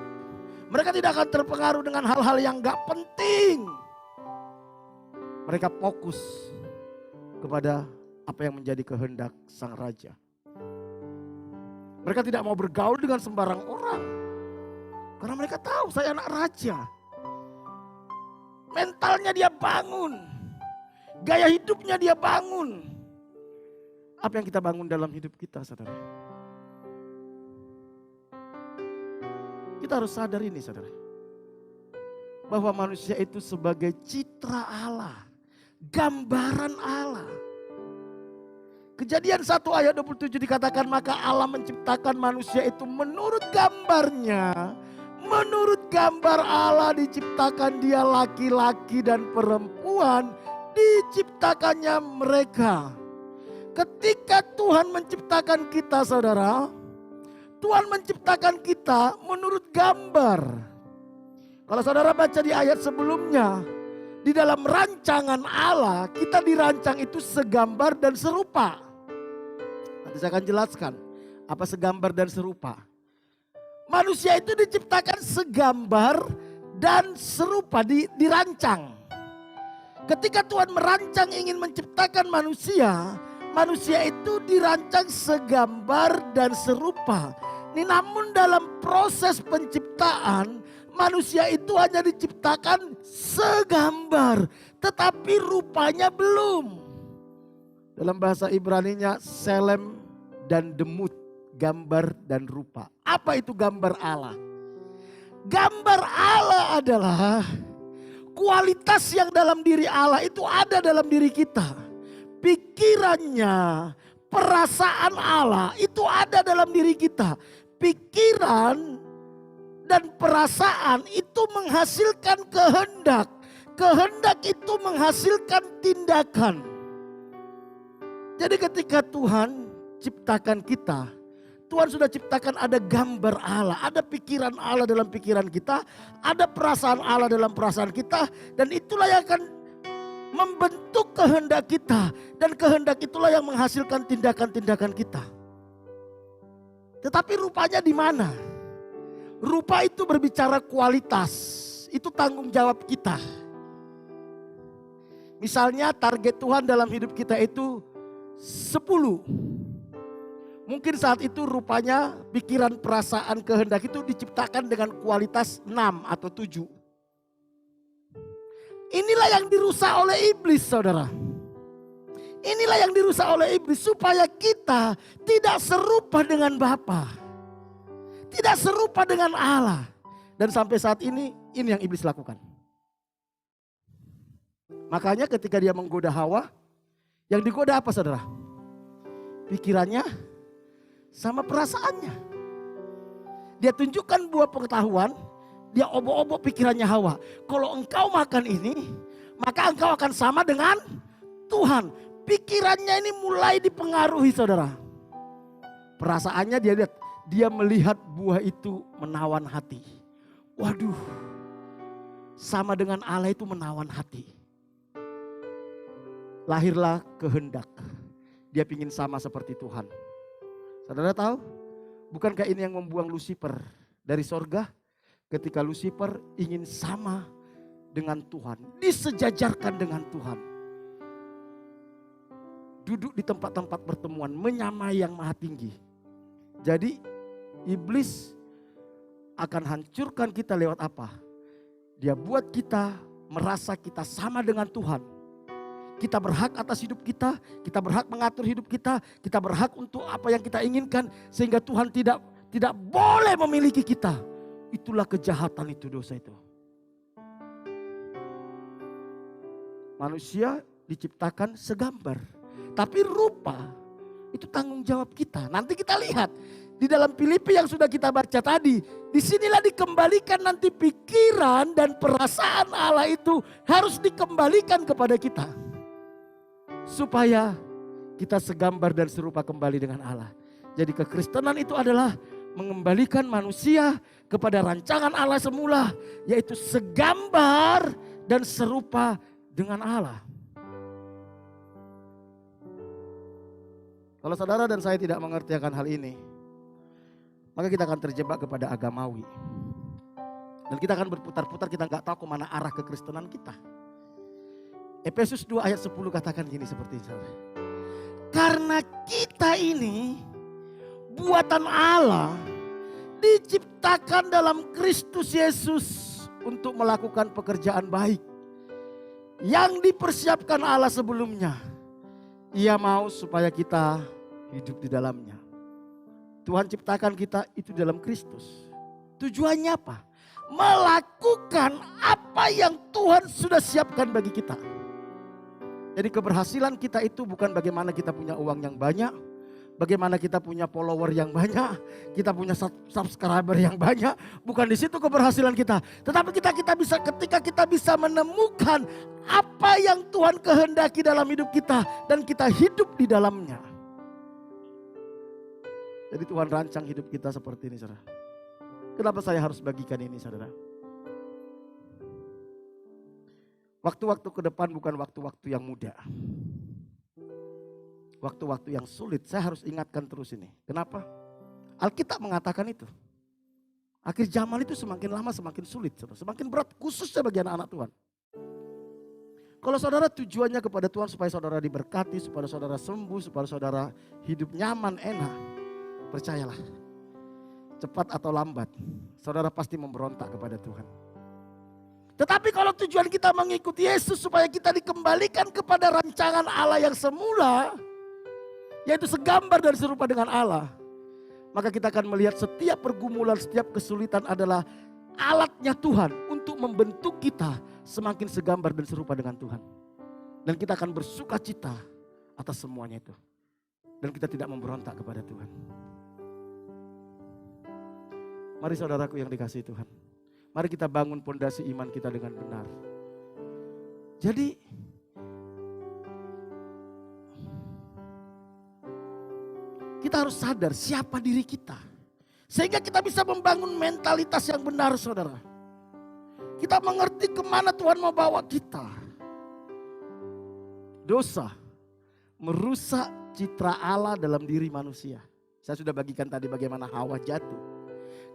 Mereka tidak akan terpengaruh dengan hal-hal yang gak penting. Mereka fokus kepada apa yang menjadi kehendak sang raja. Mereka tidak mau bergaul dengan sembarang orang. Karena mereka tahu saya anak raja. Mentalnya dia bangun. Gaya hidupnya dia bangun. Apa yang kita bangun dalam hidup kita, saudara? Kita harus sadar ini, saudara. Bahwa manusia itu sebagai citra Allah. Gambaran Allah. Kejadian 1 ayat 27 dikatakan, maka Allah menciptakan manusia itu menurut gambarnya. Menurut gambar Allah diciptakan dia, laki-laki dan perempuan diciptakannya mereka. Ketika Tuhan menciptakan kita, saudara, Tuhan menciptakan kita menurut gambar. Kalau saudara baca di ayat sebelumnya, di dalam rancangan Allah kita dirancang itu segambar dan serupa. Nanti saya akan jelaskan apa segambar dan serupa. Manusia itu diciptakan segambar dan serupa, dirancang. Ketika Tuhan merancang ingin menciptakan manusia, manusia itu dirancang segambar dan serupa. Namun dalam proses penciptaan, manusia itu hanya diciptakan segambar, tetapi rupanya belum. Dalam bahasa Ibraninya selem dan demut, gambar dan rupa. Apa itu gambar Allah? Gambar Allah adalah kualitas yang dalam diri Allah itu ada dalam diri kita. Pikirannya, perasaan Allah itu ada dalam diri kita. Pikiran dan perasaan itu menghasilkan kehendak. Kehendak itu menghasilkan tindakan. Jadi ketika Tuhan ciptakan kita, Tuhan sudah ciptakan ada gambar Allah, ada pikiran Allah dalam pikiran kita, ada perasaan Allah dalam perasaan kita, dan itulah yang akan membentuk kehendak kita, dan kehendak itulah yang menghasilkan tindakan-tindakan kita. Tetapi rupanya di mana? Rupa itu berbicara kualitas, itu tanggung jawab kita. Misalnya target Tuhan dalam hidup kita itu 10. Mungkin saat itu rupanya pikiran, perasaan, kehendak itu diciptakan dengan kualitas 6 atau 7. Inilah yang dirusak oleh iblis, saudara. Inilah yang dirusak oleh iblis supaya kita tidak serupa dengan Bapa. Tidak serupa dengan Allah. Dan sampai saat ini yang iblis lakukan. Makanya ketika dia menggoda Hawa, yang digoda apa, saudara? Pikirannya sama perasaannya. Dia tunjukkan buah pengetahuan, dia obok-obok pikirannya Hawa. Kalau engkau makan ini, maka engkau akan sama dengan Tuhan. Pikirannya ini mulai dipengaruhi, saudara. Perasaannya dia lihat, dia melihat buah itu menawan hati. Waduh, sama dengan Allah itu menawan hati. Lahirlah kehendak. Dia ingin sama seperti Tuhan. Saudara tahu? Bukankah ini yang membuang Lucifer dari sorga? Ketika Lucifer ingin sama dengan Tuhan. Disejajarkan dengan Tuhan. Duduk di tempat-tempat pertemuan. Menyamai yang maha tinggi. Jadi iblis akan hancurkan kita lewat apa? Dia buat kita merasa kita sama dengan Tuhan. Kita berhak atas hidup kita berhak mengatur hidup kita berhak untuk apa yang kita inginkan. Sehingga Tuhan tidak boleh memiliki kita. Itulah kejahatan itu, dosa itu. Manusia diciptakan segambar. Tapi rupa itu tanggung jawab kita. Nanti kita lihat di dalam Filipi yang sudah kita baca tadi. Disinilah dikembalikan nanti pikiran dan perasaan Allah itu harus dikembalikan kepada kita. Supaya kita segambar dan serupa kembali dengan Allah. Jadi kekristenan itu adalah mengembalikan manusia kepada rancangan Allah semula. Yaitu segambar dan serupa dengan Allah. Kalau saudara dan saya tidak mengerti akan hal ini, maka kita akan terjebak kepada agamawi. Dan kita akan berputar-putar, kita nggak tahu kemana arah kekristenan kita. Efesus 2 ayat 10 katakan gini seperti ini. Karena kita ini buatan Allah, diciptakan dalam Kristus Yesus untuk melakukan pekerjaan baik yang dipersiapkan Allah sebelumnya. Ia mau supaya kita hidup di dalamnya. Tuhan ciptakan kita itu dalam Kristus. Tujuannya apa? Melakukan apa yang Tuhan sudah siapkan bagi kita. Jadi keberhasilan kita itu bukan bagaimana kita punya uang yang banyak, bagaimana kita punya follower yang banyak, kita punya subscriber yang banyak. Bukan di situ keberhasilan kita. Tetapi kita bisa ketika kita bisa menemukan apa yang Tuhan kehendaki dalam hidup kita dan kita hidup di dalamnya. Jadi Tuhan rancang hidup kita seperti ini, saudara. Kenapa saya harus bagikan ini, saudara? Waktu-waktu ke depan bukan waktu-waktu yang mudah. Waktu-waktu yang sulit, saya harus ingatkan terus ini. Kenapa? Alkitab mengatakan itu. Akhir zaman itu semakin lama semakin sulit, saudara. Semakin berat, khususnya bagi anak-anak Tuhan. Kalau saudara tujuannya kepada Tuhan supaya saudara diberkati, supaya saudara sembuh, supaya saudara hidup nyaman, enak. Percayalah, cepat atau lambat, saudara pasti memberontak kepada Tuhan. Tetapi kalau tujuan kita mengikuti Yesus supaya kita dikembalikan kepada rancangan Allah yang semula, yaitu segambar dan serupa dengan Allah, maka kita akan melihat setiap pergumulan, setiap kesulitan adalah alatnya Tuhan untuk membentuk kita semakin segambar dan serupa dengan Tuhan. Dan kita akan bersuka cita atas semuanya itu. Dan kita tidak memberontak kepada Tuhan. Mari saudaraku yang dikasihi Tuhan. Mari kita bangun pondasi iman kita dengan benar. Jadi kita harus sadar siapa diri kita. Sehingga kita bisa membangun mentalitas yang benar, saudara. Kita mengerti kemana Tuhan mau bawa kita. Dosa merusak citra Allah dalam diri manusia. Saya sudah bagikan tadi bagaimana Hawa jatuh.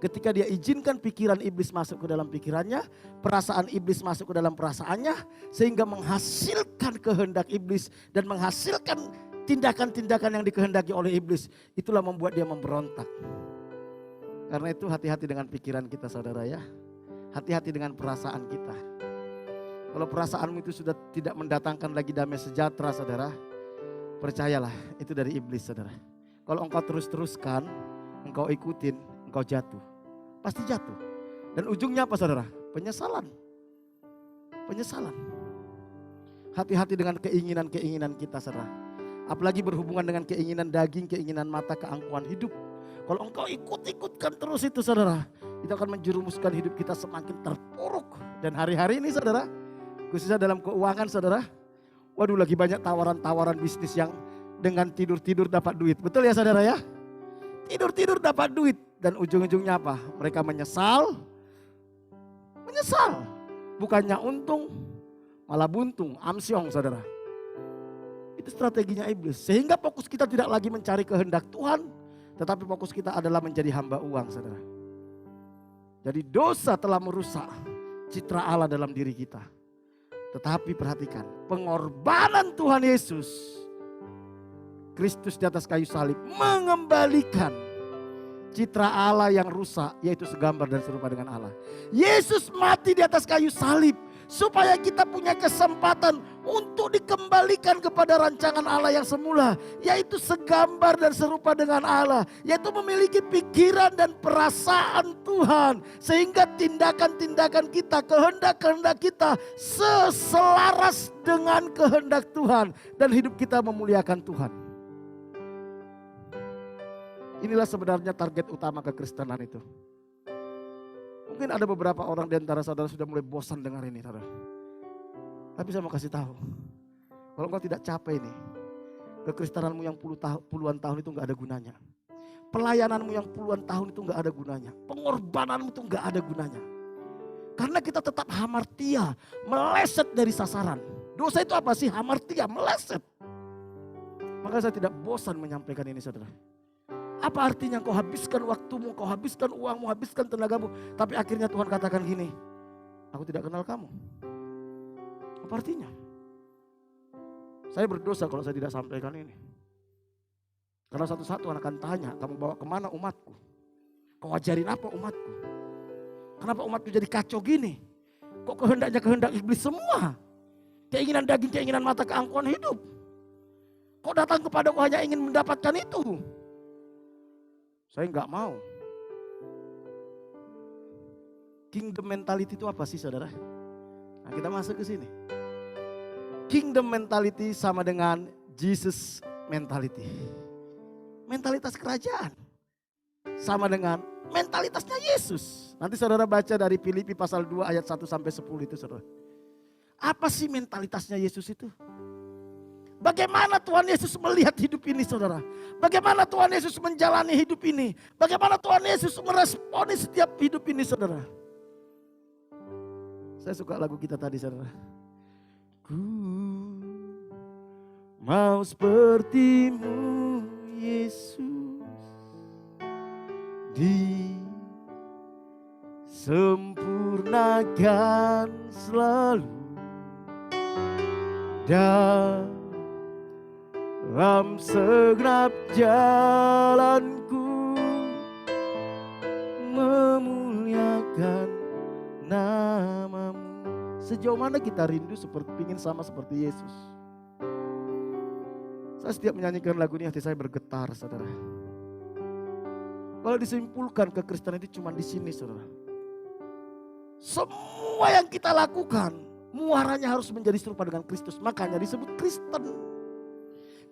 Ketika dia izinkan pikiran iblis masuk ke dalam pikirannya, perasaan iblis masuk ke dalam perasaannya, sehingga menghasilkan kehendak iblis dan menghasilkan tindakan-tindakan yang dikehendaki oleh iblis. Itulah membuat dia memberontak. Karena itu hati-hati dengan pikiran kita, saudara ya. Hati-hati dengan perasaan kita. Kalau perasaanmu itu sudah tidak mendatangkan lagi damai sejahtera, saudara, percayalah itu dari iblis, saudara. Kalau engkau terus-teruskan, engkau ikutin, engkau jatuh. Pasti jatuh. Dan ujungnya apa, saudara? Penyesalan. Penyesalan. Hati-hati dengan keinginan-keinginan kita, saudara. Apalagi berhubungan dengan keinginan daging, keinginan mata, keangkuhan hidup. Kalau engkau ikut-ikutkan terus itu, saudara, itu akan menjerumuskan hidup kita semakin terpuruk. Dan hari-hari ini, saudara, khususnya dalam keuangan, saudara, waduh lagi banyak tawaran-tawaran bisnis yang dengan tidur-tidur dapat duit. Betul ya, saudara ya? Tidur-tidur dapat duit. Dan ujung-ujungnya apa? Mereka menyesal. Menyesal. Bukannya untung, malah buntung, amsyong, saudara. Itu strateginya iblis. Sehingga fokus kita tidak lagi mencari kehendak Tuhan, tetapi fokus kita adalah menjadi hamba uang, saudara. Jadi dosa telah merusak citra Allah dalam diri kita. Tetapi perhatikan, pengorbanan Tuhan Yesus, Kristus di atas kayu salib, mengembalikan citra Allah yang rusak, yaitu segambar dan serupa dengan Allah. Yesus mati di atas kayu salib supaya kita punya kesempatan untuk dikembalikan kepada rancangan Allah yang semula, yaitu segambar dan serupa dengan Allah, yaitu memiliki pikiran dan perasaan Tuhan, sehingga tindakan-tindakan kita, kehendak-kehendak kita seselaras dengan kehendak Tuhan dan hidup kita memuliakan Tuhan. Inilah sebenarnya target utama kekristenan itu. Mungkin ada beberapa orang di antara saudara sudah mulai bosan dengar ini, saudara. Tapi saya mau kasih tahu, kalau engkau tidak capek ini, kekristenanmu yang puluhan tahun itu nggak ada gunanya. Pelayananmu yang puluhan tahun itu nggak ada gunanya. Pengorbananmu itu nggak ada gunanya. Karena kita tetap hamartia, meleset dari sasaran. Dosa itu apa sih? Hamartia, meleset. Maka saya tidak bosan menyampaikan ini, saudara. Apa artinya kau habiskan waktumu, kau habiskan uangmu, habiskan tenagamu. Tapi akhirnya Tuhan katakan gini, aku tidak kenal kamu. Apa artinya? Saya berdosa kalau saya tidak sampaikan ini. Karena satu-satu akan tanya, kamu bawa kemana umatku? Kau ajarin apa umatku? Kenapa umatku jadi kacau gini? Kok kehendaknya kehendak iblis semua? Keinginan daging, keinginan mata, keangkuhan hidup. Kau datang kepadaku hanya ingin mendapatkan itu. Saya nggak mau. Kingdom mentality itu apa sih, saudara? Nah, kita masuk ke sini. Kingdom mentality sama dengan Jesus mentality. Mentalitas kerajaan sama dengan mentalitasnya Yesus. Nanti saudara baca dari Filipi pasal 2 ayat 1 sampai 10 itu, saudara. Apa sih mentalitasnya Yesus itu? Bagaimana Tuhan Yesus melihat hidup ini, saudara? Bagaimana Tuhan Yesus menjalani hidup ini? Bagaimana Tuhan Yesus meresponi setiap hidup ini, saudara? Saya suka lagu kita tadi, saudara. Ku mau sepertimu, Yesus, disempurnakan selalu dalam segenap jalanku, memuliakan namamu. Sejauh mana kita rindu ingin sama seperti Yesus. Saya setiap menyanyikan lagu ini hati saya bergetar, saudara. Kalau disimpulkan kekristenan itu cuma di sini, saudara. Semua yang kita lakukan, muaranya harus menjadi serupa dengan Kristus. Makanya disebut Kristen.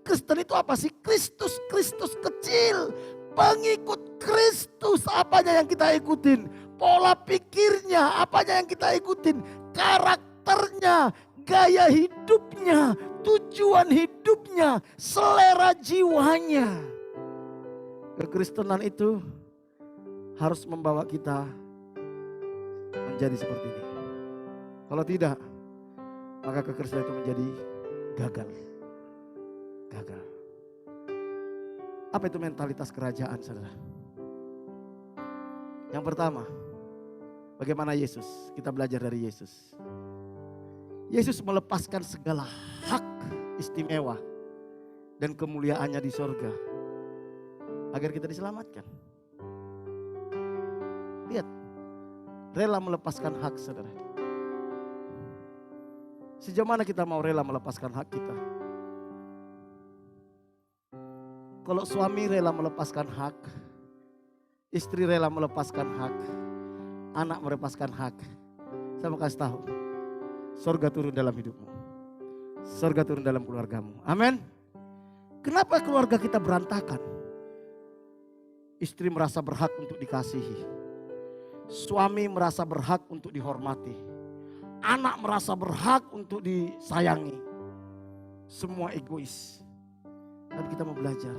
Kristen itu apa sih? Kristus, Kristus kecil. Pengikut Kristus, apanya yang kita ikutin? Pola pikirnya, apanya yang kita ikutin? Karakternya, gaya hidupnya, tujuan hidupnya, selera jiwanya. Kekristenan itu harus membawa kita menjadi seperti ini. Kalau tidak, maka kekristenan itu menjadi gagal. Gagal. Apa itu mentalitas kerajaan, saudara? Yang pertama, bagaimana Yesus? Kita belajar dari Yesus. Yesus melepaskan segala hak istimewa dan kemuliaannya di sorga agar kita diselamatkan. Lihat, rela melepaskan hak, saudara. Sejauh mana kita mau rela melepaskan hak kita? Kalau suami rela melepaskan hak, istri rela melepaskan hak, anak melepaskan hak, saya mau kasih tahu, surga turun dalam hidupmu, surga turun dalam keluargamu. Amin. Kenapa keluarga kita berantakan? Istri merasa berhak untuk dikasihi, suami merasa berhak untuk dihormati, anak merasa berhak untuk disayangi. Semua egois. Tapi kita mau belajar.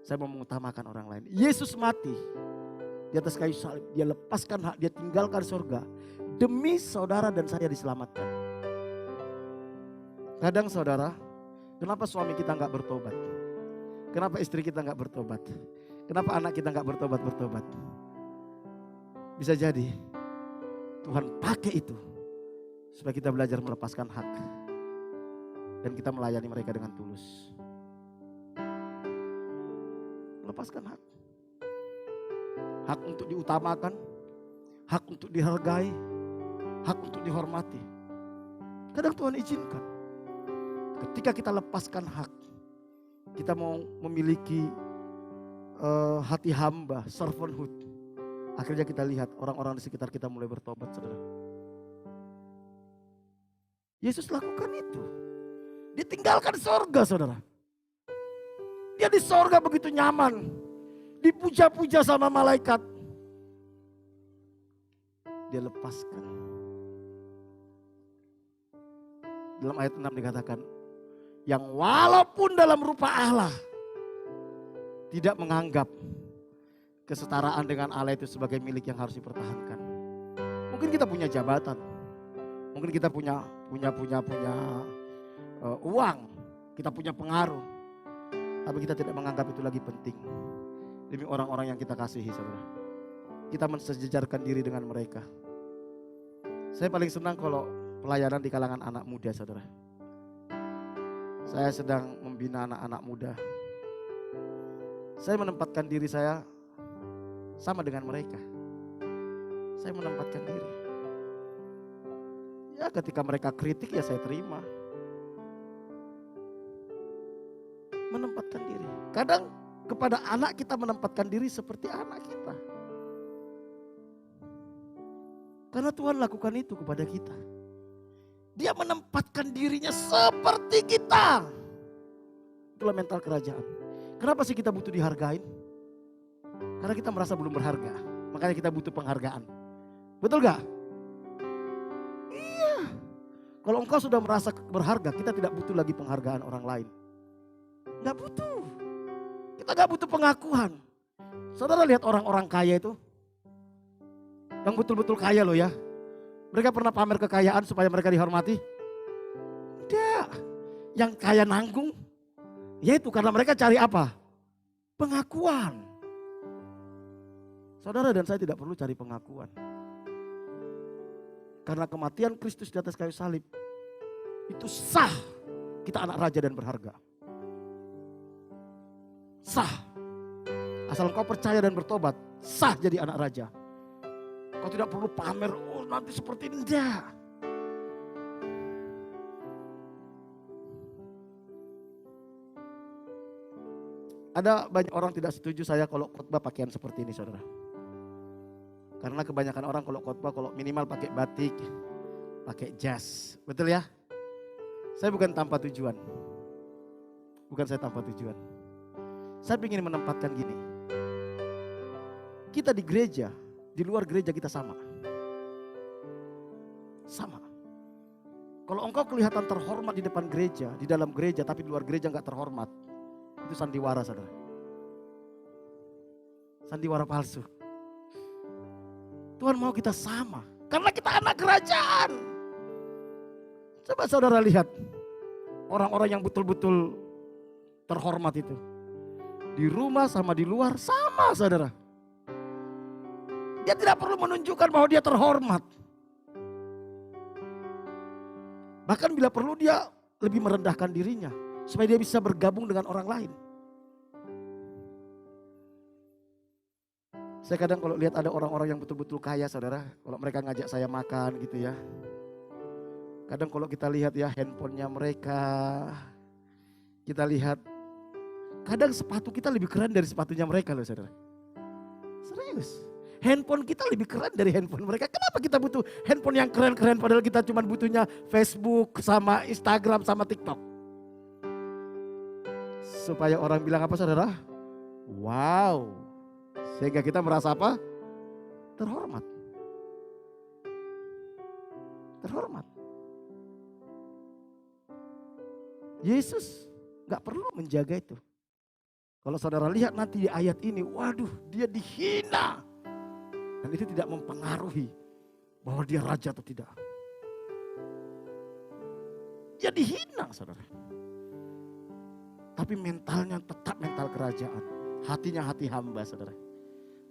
Saya mau mengutamakan orang lain. Yesus mati di atas kayu salib. Dia lepaskan hak, dia tinggalkan surga demi saudara dan saya diselamatkan. Kadang saudara, kenapa suami kita nggak bertobat? Kenapa istri kita nggak bertobat? Kenapa anak kita nggak bertobat? Bisa jadi Tuhan pakai itu supaya kita belajar melepaskan hak dan kita melayani mereka dengan tulus. Lepaskan hak. Hak untuk diutamakan, hak untuk dihargai, hak untuk dihormati. Kadang Tuhan izinkan. Ketika kita lepaskan hak, kita mau memiliki hati hamba, servanthood. Akhirnya kita lihat orang-orang di sekitar kita mulai bertobat, saudara. Yesus lakukan itu. Dia tinggalkan sorga, saudara. Dia di sorga begitu nyaman. Dipuja-puja sama malaikat. Dia lepaskan. Dalam ayat 6 dikatakan, yang walaupun dalam rupa Allah, tidak menganggap kesetaraan dengan Allah itu sebagai milik yang harus dipertahankan. Mungkin kita punya jabatan. Mungkin kita punya uang. Kita punya pengaruh. Tapi kita tidak menganggap itu lagi penting. Demi orang-orang yang kita kasihi, saudara. Kita mensejajarkan diri dengan mereka. Saya paling senang kalau pelayanan di kalangan anak muda, saudara. Saya sedang membina anak-anak muda. Saya menempatkan diri saya sama dengan mereka. Saya menempatkan diri. Ya ketika mereka kritik ya saya terima. Menempatkan diri. Kadang kepada anak kita menempatkan diri seperti anak kita. Karena Tuhan lakukan itu kepada kita. Dia menempatkan dirinya seperti kita. Itulah mental kerajaan. Kenapa sih kita butuh dihargain? Karena kita merasa belum berharga. Makanya kita butuh penghargaan. Betul gak? Iya. Kalau engkau sudah merasa berharga, kita tidak butuh lagi penghargaan orang lain. Gak butuh. Kita gak butuh pengakuan. Saudara lihat orang-orang kaya itu. Yang betul-betul kaya loh ya. Mereka pernah pamer kekayaan supaya mereka dihormati? Tidak. Yang kaya nanggung. Yaitu karena mereka cari apa? Pengakuan. Saudara dan saya tidak perlu cari pengakuan. Karena kematian Kristus di atas kayu salib. Itu sah. Kita anak raja dan berharga. Sah. Asal engkau percaya dan bertobat, sah jadi anak raja. Kau tidak perlu pamer, oh nanti seperti ini. Enggak. Ada banyak orang tidak setuju saya kalau khotbah pakaian seperti ini, saudara. Karena kebanyakan orang kalau khotbah, kalau minimal pakai batik, pakai jas. Betul ya? Saya bukan tanpa tujuan. Bukan saya tanpa tujuan. Saya ingin menempatkan gini. Kita di gereja, di luar gereja kita sama. Sama. Kalau engkau kelihatan terhormat di depan gereja, di dalam gereja, tapi di luar gereja enggak terhormat, itu sandiwara, saudara. Sandiwara palsu. Tuhan mau kita sama, karena kita anak kerajaan. Coba saudara lihat, orang-orang yang betul-betul terhormat itu. Di rumah sama di luar sama, saudara. Dia tidak perlu menunjukkan bahwa dia terhormat. Bahkan bila perlu dia lebih merendahkan dirinya supaya dia bisa bergabung dengan orang lain. Saya kadang kalau lihat ada orang-orang yang betul-betul kaya, saudara, kalau mereka ngajak saya makan gitu ya. Kadang kalau kita lihat ya handphonenya mereka, kita lihat kadang sepatu kita lebih keren dari sepatunya mereka loh, saudara. Serius. Handphone kita lebih keren dari handphone mereka. Kenapa kita butuh handphone yang keren-keren padahal kita cuma butuhnya Facebook sama Instagram sama TikTok? Supaya orang bilang apa, saudara? Wow. Sehingga kita merasa apa? Terhormat. Terhormat. Yesus gak perlu menjaga itu. Kalau saudara lihat nanti di ayat ini, waduh, dia dihina. Dan itu tidak mempengaruhi bahwa dia raja atau tidak. Dia dihina, saudara. Tapi mentalnya tetap mental kerajaan. Hatinya hati hamba, saudara.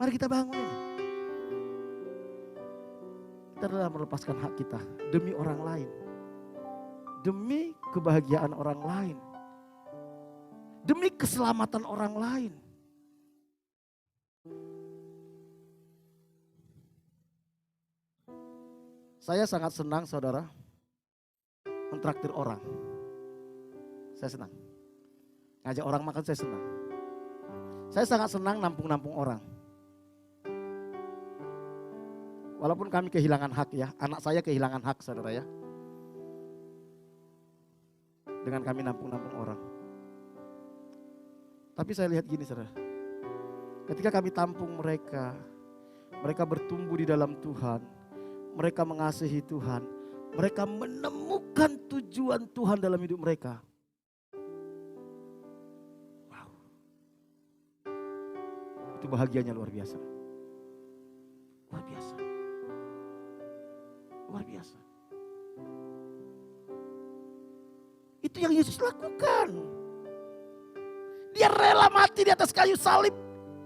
Mari kita bangun ini. Kita adalah melepaskan hak kita demi orang lain. Demi kebahagiaan orang lain. Demi keselamatan orang lain. Saya sangat senang, saudara, mentraktir orang. Saya senang. Ngajak orang makan saya senang. Saya sangat senang nampung-nampung orang. Walaupun kami kehilangan hak ya, anak saya kehilangan hak, saudara ya. Dengan kami nampung-nampung orang. Tapi saya lihat gini, saudara. Ketika kami tampung mereka, mereka bertumbuh di dalam Tuhan. Mereka mengasihi Tuhan. Mereka menemukan tujuan Tuhan dalam hidup mereka. Wow. Itu bahagianya luar biasa. Luar biasa. Luar biasa. Itu yang Yesus lakukan. Dia rela mati di atas kayu salib.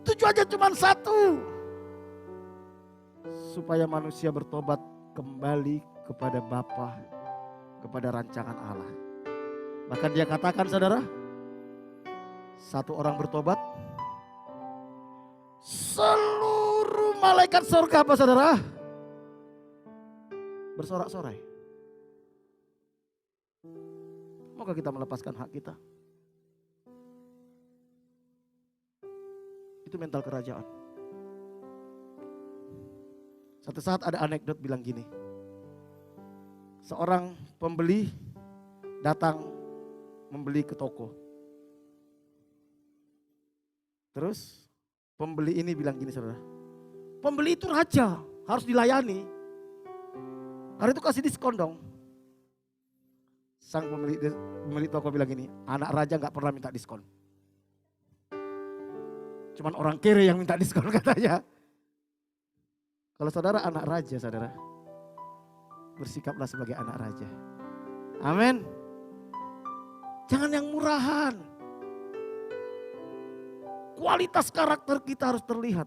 Tujuannya cuma satu. Supaya manusia bertobat kembali kepada Bapa, kepada rancangan Allah. Bahkan dia katakan, saudara, satu orang bertobat, seluruh malaikat surga apa, saudara? Bersorak-sorai. Moga kita melepaskan hak kita. Itu mental kerajaan. Satu saat ada anekdot bilang gini. Seorang pembeli datang membeli ke toko. Terus pembeli ini bilang gini, saudara. Pembeli itu raja, harus dilayani. Karena itu kasih diskon dong. Sang pemilik toko bilang gini, anak raja gak pernah minta diskon. Cuman orang kere yang minta diskon katanya. Kalau saudara anak raja, saudara, bersikaplah sebagai anak raja. Amin. Jangan yang murahan. Kualitas karakter kita harus terlihat.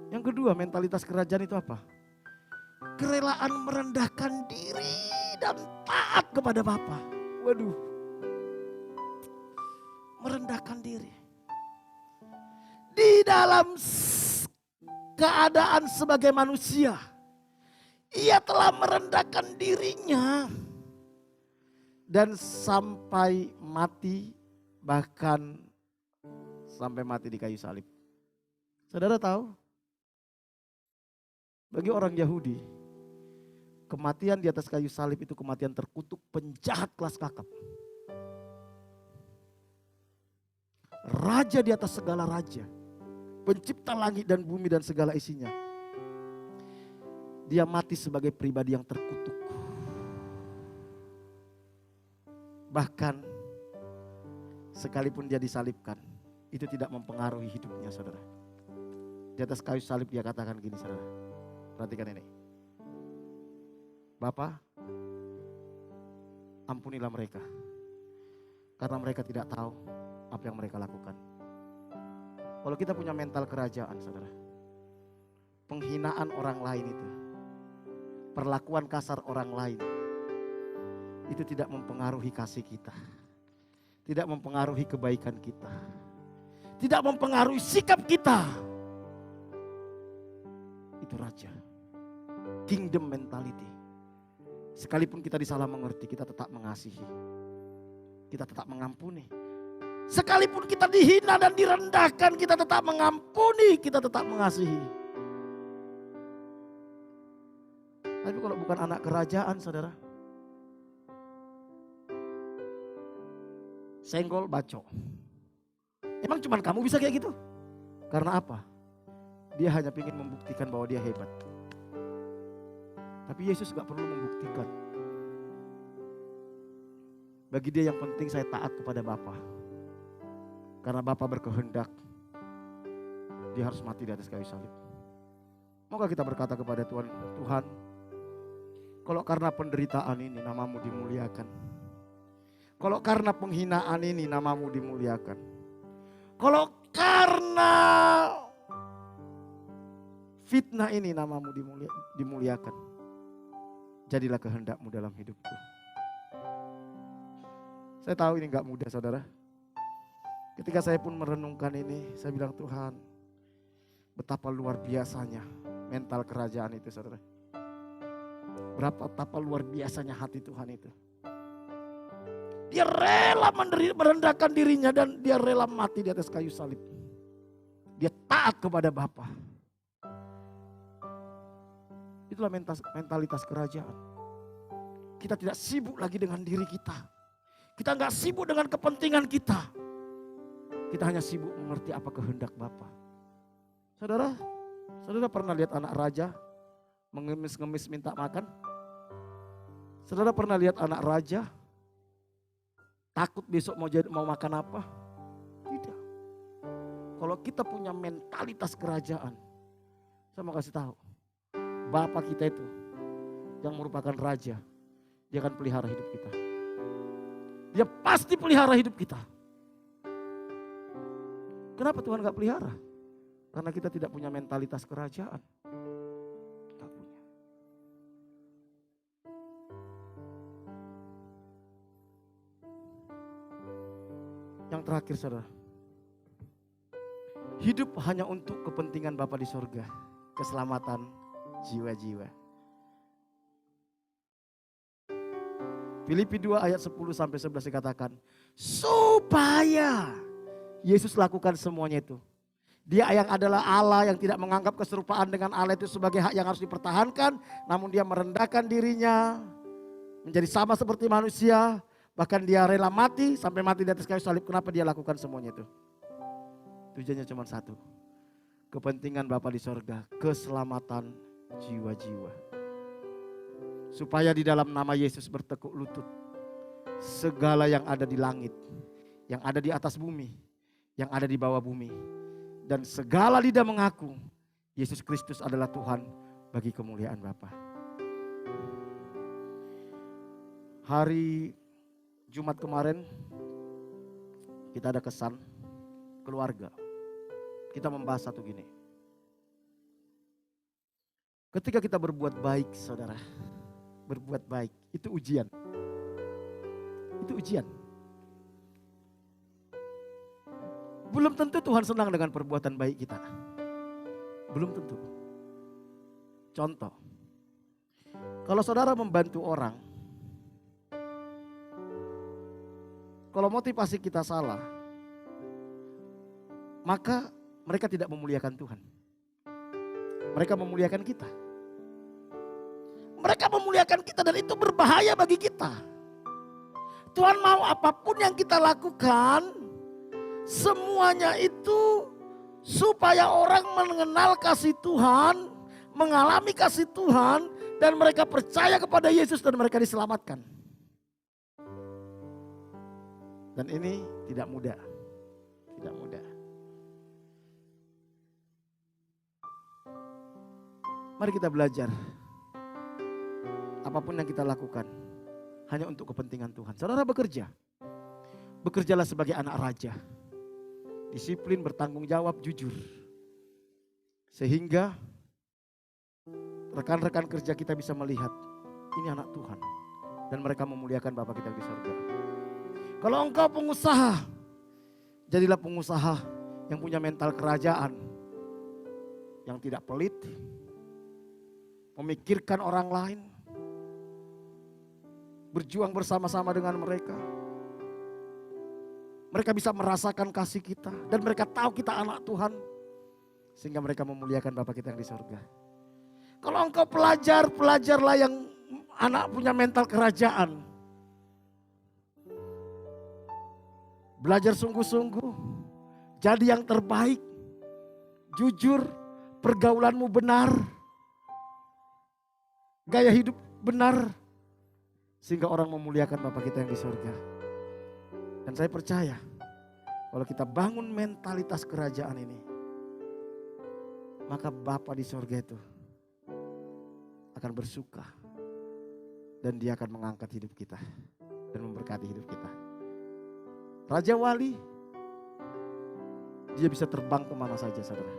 Yang kedua, mentalitas kerajaan itu apa? Kerelaan merendahkan diri dan taat kepada Bapa. Waduh. Merendahkan diri. Di dalam keadaan sebagai manusia, ia telah merendahkan dirinya. dan sampai mati, bahkan sampai mati di kayu salib. Saudara tahu, bagi orang Yahudi, kematian di atas kayu salib itu kematian terkutuk, penjahat kelas kakap. Raja di atas segala raja, pencipta langit dan bumi dan segala isinya. Dia mati sebagai pribadi yang terkutuk. Bahkan sekalipun dia disalibkan, itu tidak mempengaruhi hidupnya, saudara. Di atas kayu salib dia katakan gini, saudara. Perhatikan ini. Bapa, ampunilah mereka, karena mereka tidak tahu apa yang mereka lakukan. Kalau kita punya mental kerajaan, saudara, penghinaan orang lain itu, perlakuan kasar orang lain, itu tidak mempengaruhi kasih kita, tidak mempengaruhi kebaikan kita, tidak mempengaruhi sikap kita. Itu raja, kingdom mentality. Sekalipun kita disalah mengerti, kita tetap mengasihi, kita tetap mengampuni. Sekalipun kita dihina dan direndahkan, kita tetap mengampuni, kita tetap mengasihi. Tapi kalau bukan anak kerajaan, saudara, senggol bacok. Emang cuman kamu bisa kayak gitu? Karena apa? Dia hanya ingin membuktikan bahwa dia hebat. Tapi Yesus gak perlu membuktikan. Bagi dia yang penting saya taat kepada Bapa. Karena Bapa berkehendak, dia harus mati di atas kayu salib. Moga kita berkata kepada Tuhan, Tuhan, kalau karena penderitaan ini namamu dimuliakan. Kalau karena penghinaan ini namamu dimuliakan. Kalau karena fitnah ini namamu dimuliakan. Jadilah kehendakmu dalam hidupku. Saya tahu ini gak mudah, saudara. Ketika saya pun merenungkan ini, saya bilang, Tuhan, betapa luar biasanya mental kerajaan itu, saudara. Betapa luar biasanya hati Tuhan itu. Dia rela merendahkan dirinya dan dia rela mati di atas kayu salib. Dia taat kepada Bapa. Itulah mentalitas kerajaan. Kita tidak sibuk lagi dengan diri kita. Kita nggak sibuk dengan kepentingan kita. Kita hanya sibuk mengerti apa kehendak Bapa. Saudara pernah lihat anak raja mengemis-ngemis minta makan? Saudara pernah lihat anak raja takut besok mau makan apa? Tidak. Kalau kita punya mentalitas kerajaan, saya mau kasih tahu, Bapa kita itu yang merupakan raja, dia akan pelihara hidup kita. Dia pasti pelihara hidup kita. Kenapa Tuhan gak pelihara? Karena kita tidak punya mentalitas kerajaan. Gak punya. Yang terakhir, saudara, hidup hanya untuk kepentingan Bapa di sorga, keselamatan jiwa-jiwa. Filipi 2 ayat 10 sampai 11 dikatakan, supaya Yesus lakukan semuanya itu. Dia yang adalah Allah yang tidak menganggap keserupaan dengan Allah itu sebagai hak yang harus dipertahankan, namun dia merendahkan dirinya menjadi sama seperti manusia, bahkan dia rela mati sampai mati di atas kayu salib. Kenapa dia lakukan semuanya itu? Tujuannya cuma satu, kepentingan Bapa di sorga, keselamatan jiwa-jiwa. Supaya di dalam nama Yesus bertekuk lutut segala yang ada di langit, yang ada di atas bumi, yang ada di bawah bumi, dan segala lidah mengaku Yesus Kristus adalah Tuhan bagi kemuliaan Bapa. Hari Jumat kemarin kita ada kesan keluarga. Kita membahas satu gini. Ketika kita berbuat baik, saudara, berbuat baik itu ujian. Itu ujian. Belum tentu Tuhan senang dengan perbuatan baik kita. Belum tentu. Contoh, kalau saudara membantu orang, kalau motivasi kita salah, maka mereka tidak memuliakan Tuhan. Mereka memuliakan kita. Mereka memuliakan kita dan itu berbahaya bagi kita. Tuhan mau apapun yang kita lakukan, semuanya itu supaya orang mengenal kasih Tuhan, mengalami kasih Tuhan, dan mereka percaya kepada Yesus dan mereka diselamatkan. Dan ini tidak mudah. Tidak mudah. Mari kita belajar. Apapun yang kita lakukan hanya untuk kepentingan Tuhan. Saudara bekerja. Bekerjalah sebagai anak raja. Disiplin, bertanggung jawab, jujur. Sehingga rekan-rekan kerja kita bisa melihat ini anak Tuhan. Dan mereka memuliakan Bapa kita di surga. Kalau engkau pengusaha, jadilah pengusaha yang punya mental kerajaan. Yang tidak pelit, memikirkan orang lain, berjuang bersama-sama dengan mereka. Mereka bisa merasakan kasih kita dan mereka tahu kita anak Tuhan. Sehingga mereka memuliakan Bapa kita yang di surga. Kalau engkau pelajar, pelajarlah yang anak punya mental kerajaan. Belajar sungguh-sungguh, jadi yang terbaik, jujur, pergaulanmu benar, gaya hidup benar, sehingga orang memuliakan Bapa kita yang di surga. Dan saya percaya, kalau kita bangun mentalitas kerajaan ini, maka Bapa di surga itu akan bersuka. Dan dia akan mengangkat hidup kita dan memberkati hidup kita. Raja Wali, dia bisa terbang kemana saja saudara.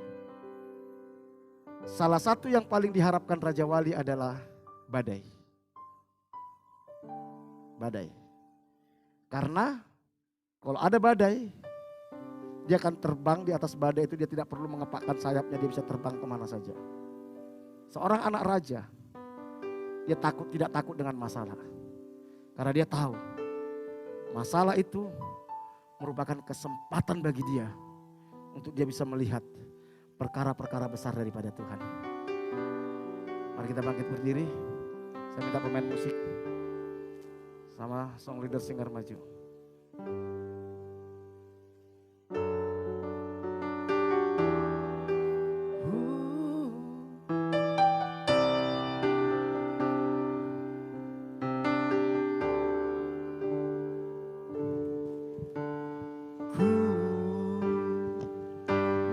Salah satu yang paling diharapkan Raja Wali adalah badai. Badai. Karena kalau ada badai, dia akan terbang di atas badai itu, dia tidak perlu mengepakkan sayapnya, dia bisa terbang kemana saja. Seorang anak raja, dia tidak takut dengan masalah. Karena dia tahu masalah itu merupakan kesempatan bagi dia untuk dia bisa melihat perkara-perkara besar daripada Tuhan. Mari kita bangkit berdiri. Saya minta pemain musik sama song leader singer maju.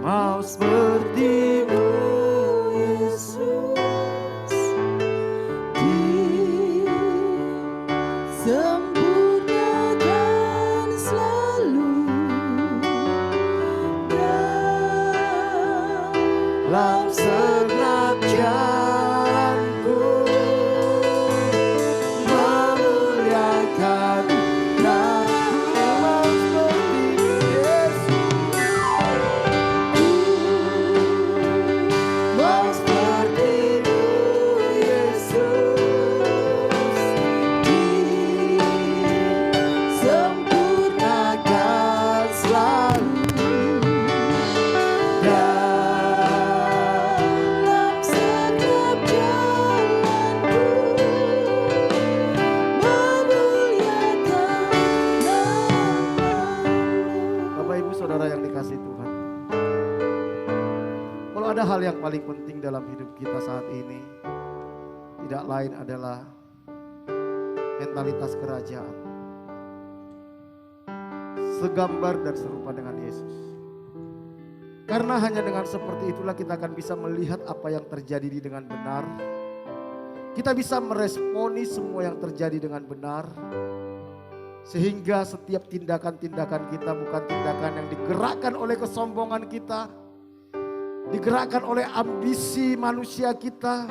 Mau seperti-Mu Yesus, disempurnakan selalu dalam segenap jalanku, memuliakan nama-Mu seperti Yesus. Mau seperti-Mu Yesus, disempurnakan selalu dalam setiap jalanku, memuliakan nama-Mu. Bapak Ibu Saudara yang dikasihi Tuhan. Kalau ada hal yang paling penting dalam hidup kita saat ini, tidak lain adalah mentalitas kerajaan. Segambar dan serupa dengan Yesus. Karena hanya dengan seperti itulah kita akan bisa melihat apa yang terjadi dengan benar. Kita bisa meresponi semua yang terjadi dengan benar. Sehingga setiap tindakan-tindakan kita bukan tindakan yang digerakkan oleh kesombongan kita, digerakkan oleh ambisi manusia kita,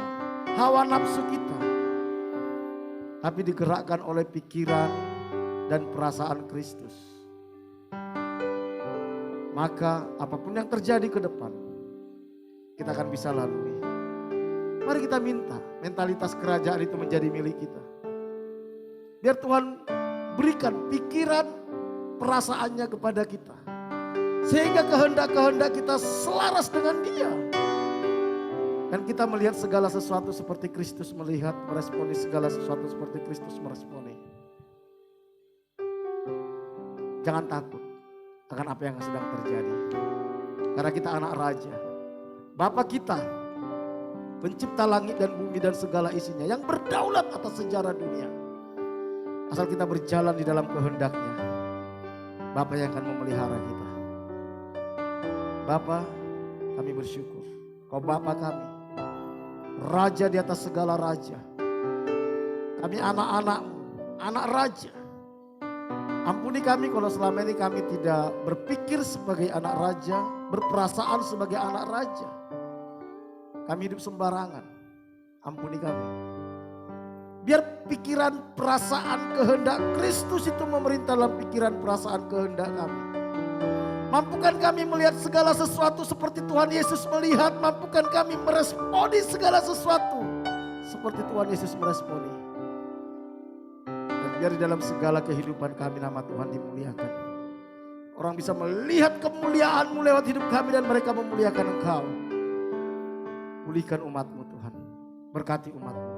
hawa nafsu kita, tapi digerakkan oleh pikiran dan perasaan Kristus. Maka apapun yang terjadi ke depan, kita akan bisa lalui. Mari kita minta mentalitas kerajaan itu menjadi milik kita. Biar Tuhan berikan pikiran perasaannya kepada kita. Sehingga kehendak-kehendak kita selaras dengan dia. Dan kita melihat segala sesuatu seperti Kristus melihat, meresponi segala sesuatu seperti Kristus meresponi. Jangan takut akan apa yang sedang terjadi. Karena kita anak raja. Bapa kita, pencipta langit dan bumi dan segala isinya, yang berdaulat atas sejarah dunia. Asal kita berjalan di dalam kehendaknya, Bapa yang akan memelihara kita. Bapa, kami bersyukur. Kau Bapa kami, Raja di atas segala raja. Kami anak-anak-Mu, anak raja. Ampuni kami kalau selama ini kami tidak berpikir sebagai anak raja, berperasaan sebagai anak raja. Kami hidup sembarangan. Ampuni kami. Biar pikiran, perasaan, kehendak Kristus itu memerintah dalam pikiran, perasaan, kehendak kami. Mampukan kami melihat segala sesuatu seperti Tuhan Yesus melihat. Mampukan kami meresponi segala sesuatu seperti Tuhan Yesus meresponi. Dan biar di dalam segala kehidupan kami nama Tuhan dimuliakan. Orang bisa melihat kemuliaan-Mu lewat hidup kami dan mereka memuliakan Engkau. Pulihkan umat-Mu Tuhan. Berkati umat-Mu.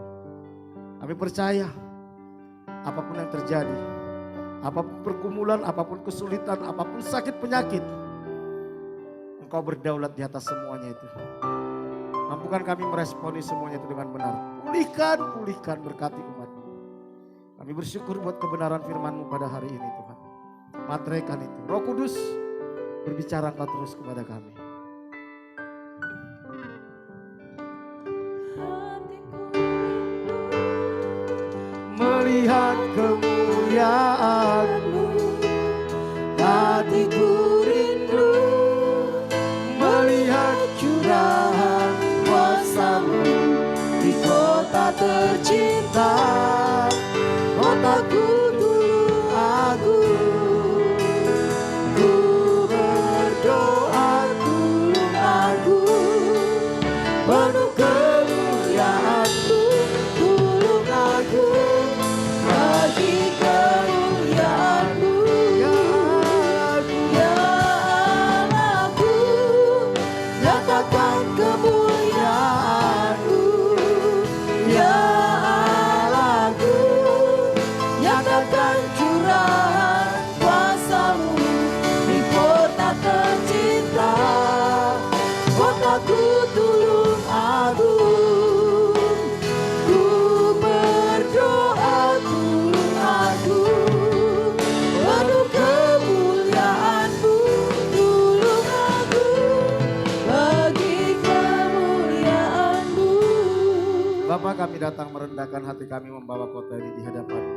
Kami percaya apapun yang terjadi, apapun pergumulan, apapun kesulitan, apapun sakit penyakit, Engkau berdaulat di atas semuanya itu. Mampukan kami meresponi semuanya itu dengan benar. Pulihkan, berkati umat-Mu. Kami bersyukur buat kebenaran firman-Mu pada hari ini Tuhan. Materaikan itu. Roh Kudus, berbicara Engkau terus kepada kami. Melihat kemuliaan-Mu, hatiku rindu melihat curahan kuasa-Mu di kota tercinta, kotaku dulu agung. Ku berdoa tulung agung, penuh kemuliaan-Mu, tulung agung. Bagi kemuliaan-Mu, ya Allahku, nyatakan kemuliaan-Mu, ya Allahku, nyatakan curahan kuasa-Mu di kota tercinta, kotaku tulung agung. Ku berdoa tulung agung, penuh kemuliaan-Mu, tulung agung. Bagi kemuliaan-Mu. Bapa, kami datang merendahkan hati kami membawa kota ini di hadapan-Mu.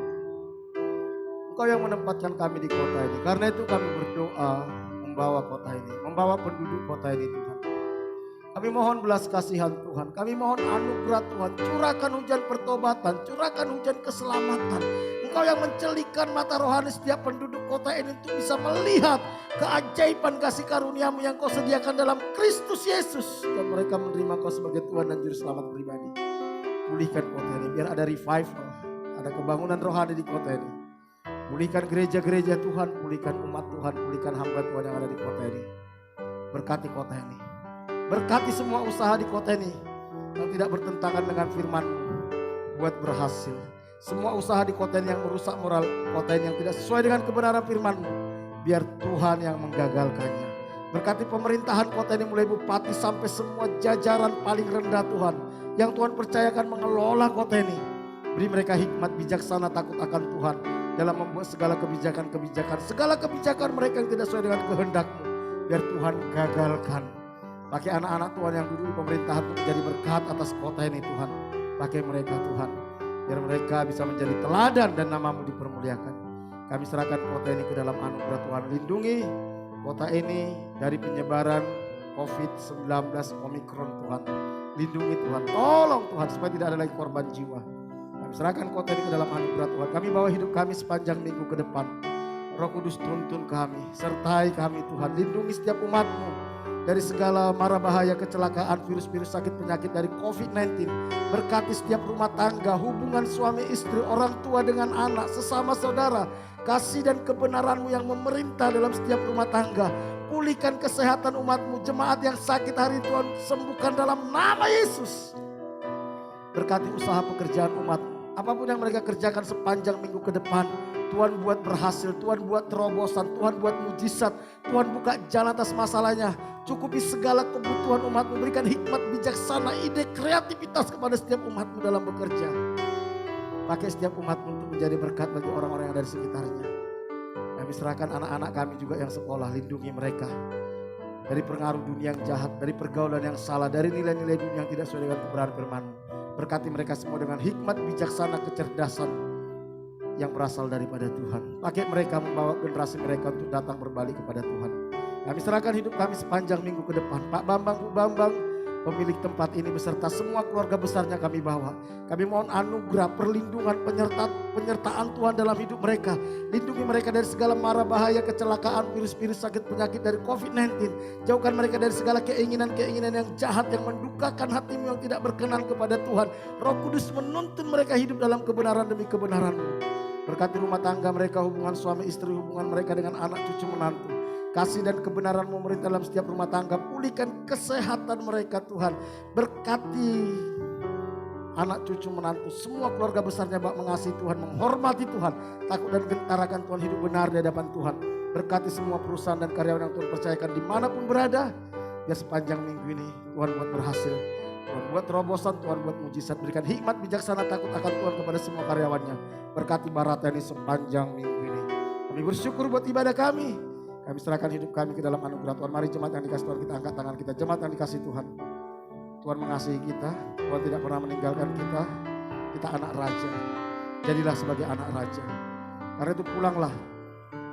Engkau yang menempatkan kami di kota ini. Karena itu kami berdoa membawa kota ini, membawa penduduk kota ini Tuhan. Kami mohon belas kasihan Tuhan. Kami mohon anugerah Tuhan. Curahkan hujan pertobatan, curahkan hujan keselamatan. Engkau yang mencelikan mata rohani setiap penduduk kota ini untuk bisa melihat keajaiban kasih karunia-Mu yang Kau sediakan dalam Kristus Yesus. Dan mereka menerima Kau sebagai Tuhan dan Juru Selamat pribadi. Pulihkan kota ini biar ada revival, ada kebangunan rohani di kota ini. Pulihkan gereja-gereja Tuhan, pulihkan umat Tuhan, pulihkan hamba Tuhan yang ada di kota ini. Berkati kota ini. Berkati semua usaha di kota ini yang tidak bertentangan dengan firman-Mu. Buat berhasil. Semua usaha di kota ini yang merusak moral kota ini yang tidak sesuai dengan kebenaran firman-Mu. Biar Tuhan yang menggagalkannya. Berkati pemerintahan kota ini mulai bupati sampai semua jajaran paling rendah Tuhan. Yang Tuhan percayakan mengelola kota ini. Beri mereka hikmat bijaksana takut akan Tuhan. Dalam membuat segala kebijakan-kebijakan. Segala kebijakan mereka yang tidak sesuai dengan kehendak-Mu. Biar Tuhan gagalkan. Pakai anak-anak Tuhan yang duduk di pemerintahan untuk menjadi berkat atas kota ini Tuhan. Pakai mereka Tuhan. Biar mereka bisa menjadi teladan dan nama-Mu dipermuliakan. Kami serahkan kota ini ke dalam anugerah Tuhan. Lindungi kota ini dari penyebaran COVID-19 Omikron Tuhan. Lindungi Tuhan. Tolong Tuhan supaya tidak ada lagi korban jiwa. Kami serahkan kota ini ke dalam anugerah Tuhan. Kami bawa hidup kami sepanjang minggu ke depan. Roh Kudus tuntun kami. Sertai kami Tuhan. Lindungi setiap umat-Mu. dari segala mara bahaya, kecelakaan, virus-virus sakit penyakit dari COVID-19. Berkati setiap rumah tangga, hubungan suami istri, orang tua dengan anak, sesama saudara. Kasih dan kebenaran-Mu yang memerintah dalam setiap rumah tangga. Pulihkan kesehatan umat-Mu, jemaat yang sakit hari ini Tuhan sembuhkan dalam nama Yesus. Berkati usaha pekerjaan umat-Mu, apapun yang mereka kerjakan sepanjang minggu ke depan, Tuhan buat berhasil, Tuhan buat terobosan, Tuhan buat mujizat, Tuhan buka jalan atas masalahnya. Cukupi segala kebutuhan umat-Mu, berikan hikmat bijaksana, ide, kreativitas kepada setiap umat-Mu dalam bekerja. Pakai setiap umat-Mu untuk menjadi berkat bagi orang-orang yang ada di sekitarnya. Kami serahkan anak-anak kami juga yang sekolah, lindungi mereka dari pengaruh dunia yang jahat, dari pergaulan yang salah, dari nilai-nilai dunia yang tidak sesuai dengan kebenaran firman-Mu. Berkati mereka semua dengan hikmat, bijaksana, kecerdasan yang berasal daripada Tuhan. Pakai mereka membawa generasi mereka untuk datang berbalik kepada Tuhan. Kami serahkan hidup kami sepanjang minggu ke depan. Pak Bambang, Bu Bambang, pemilik tempat ini beserta semua keluarga besarnya kami bawa. Kami mohon anugerah, perlindungan, penyertaan Tuhan dalam hidup mereka. Lindungi mereka dari segala mara bahaya, kecelakaan, virus-virus sakit penyakit dari COVID-19. Jauhkan mereka dari segala keinginan-keinginan yang jahat yang mendukakan hatimu yang tidak berkenan kepada Tuhan. Roh Kudus menuntun mereka hidup dalam kebenaran demi kebenaran-Mu. Berkati rumah tangga mereka, hubungan suami istri, hubungan mereka dengan anak cucu menantu. Kasih dan kebenaran-Mu memerintah dalam setiap rumah tangga. Pulihkan kesehatan mereka Tuhan. Berkati anak cucu menantu, semua keluarga besarnya Bapak mengasihi Tuhan, menghormati Tuhan, takut dan gentar akan Tuhan, hidup benar di hadapan Tuhan. Berkati semua perusahaan dan karyawan yang Tuhan percayakan dimanapun berada. Biar sepanjang minggu ini Tuhan buat berhasil, Tuhan buat terobosan, Tuhan buat mujizat. Berikan hikmat bijaksana takut akan Tuhan kepada semua karyawannya. Berkati Barata ini sepanjang minggu ini. Kami bersyukur buat ibadah kami. Kami serahkan hidup kami ke dalam anugerah Tuhan. Mari jemaat yang dikasih Tuhan, kita angkat tangan kita. Jemaat yang dikasih Tuhan. Tuhan mengasihi kita. Tuhan tidak pernah meninggalkan kita. Kita anak raja. Jadilah sebagai anak raja. Karena itu pulanglah.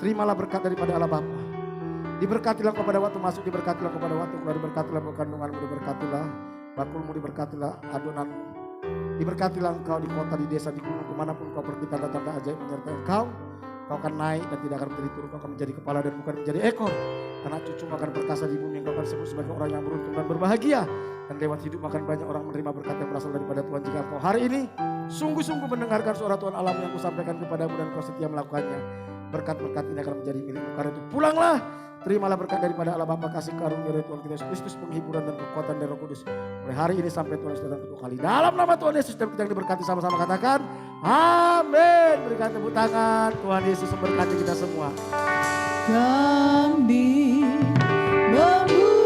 Terimalah berkat daripada Allah Bapa. Diberkatilah kepada waktu masuk, diberkatilah kepada waktu keluar, diberkatilah kandunganmu, diberkatilah bakulmu, diberkatilah adonanmu. Diberkatilah engkau di kota, di desa, di gunung, kemanapun kau pergi, tanda-tanda ajaib menyertai engkau. Kau akan naik dan tidak akan menjadi turun, kau akan menjadi kepala dan bukan menjadi ekor. Anak cucu akan perkasa di bumi, kau akan sebut sebagai orang yang beruntung dan berbahagia. Dan lewat hidup akan banyak orang menerima berkat yang berasal daripada Tuhan. Jika kau hari ini sungguh-sungguh mendengarkan suara Tuhan alam yang kusampaikan kepadamu dan kau setia melakukannya, berkat-berkat ini akan menjadi milikmu. Karena itu pulanglah, terimalah berkat daripada Allah Bapa, kasih karunia dari Tuhan kita Yesus Kristus, penghiburan dan kekuatan dari Roh Kudus. Mulai hari ini sampai Tuhan Yesus datang kedua kali. Dalam nama Tuhan Yesus dan kita yang diberkati sama-sama katakan, amin. Berikan tepuk tangan, Tuhan Yesus memberkati kita semua. Kami memuji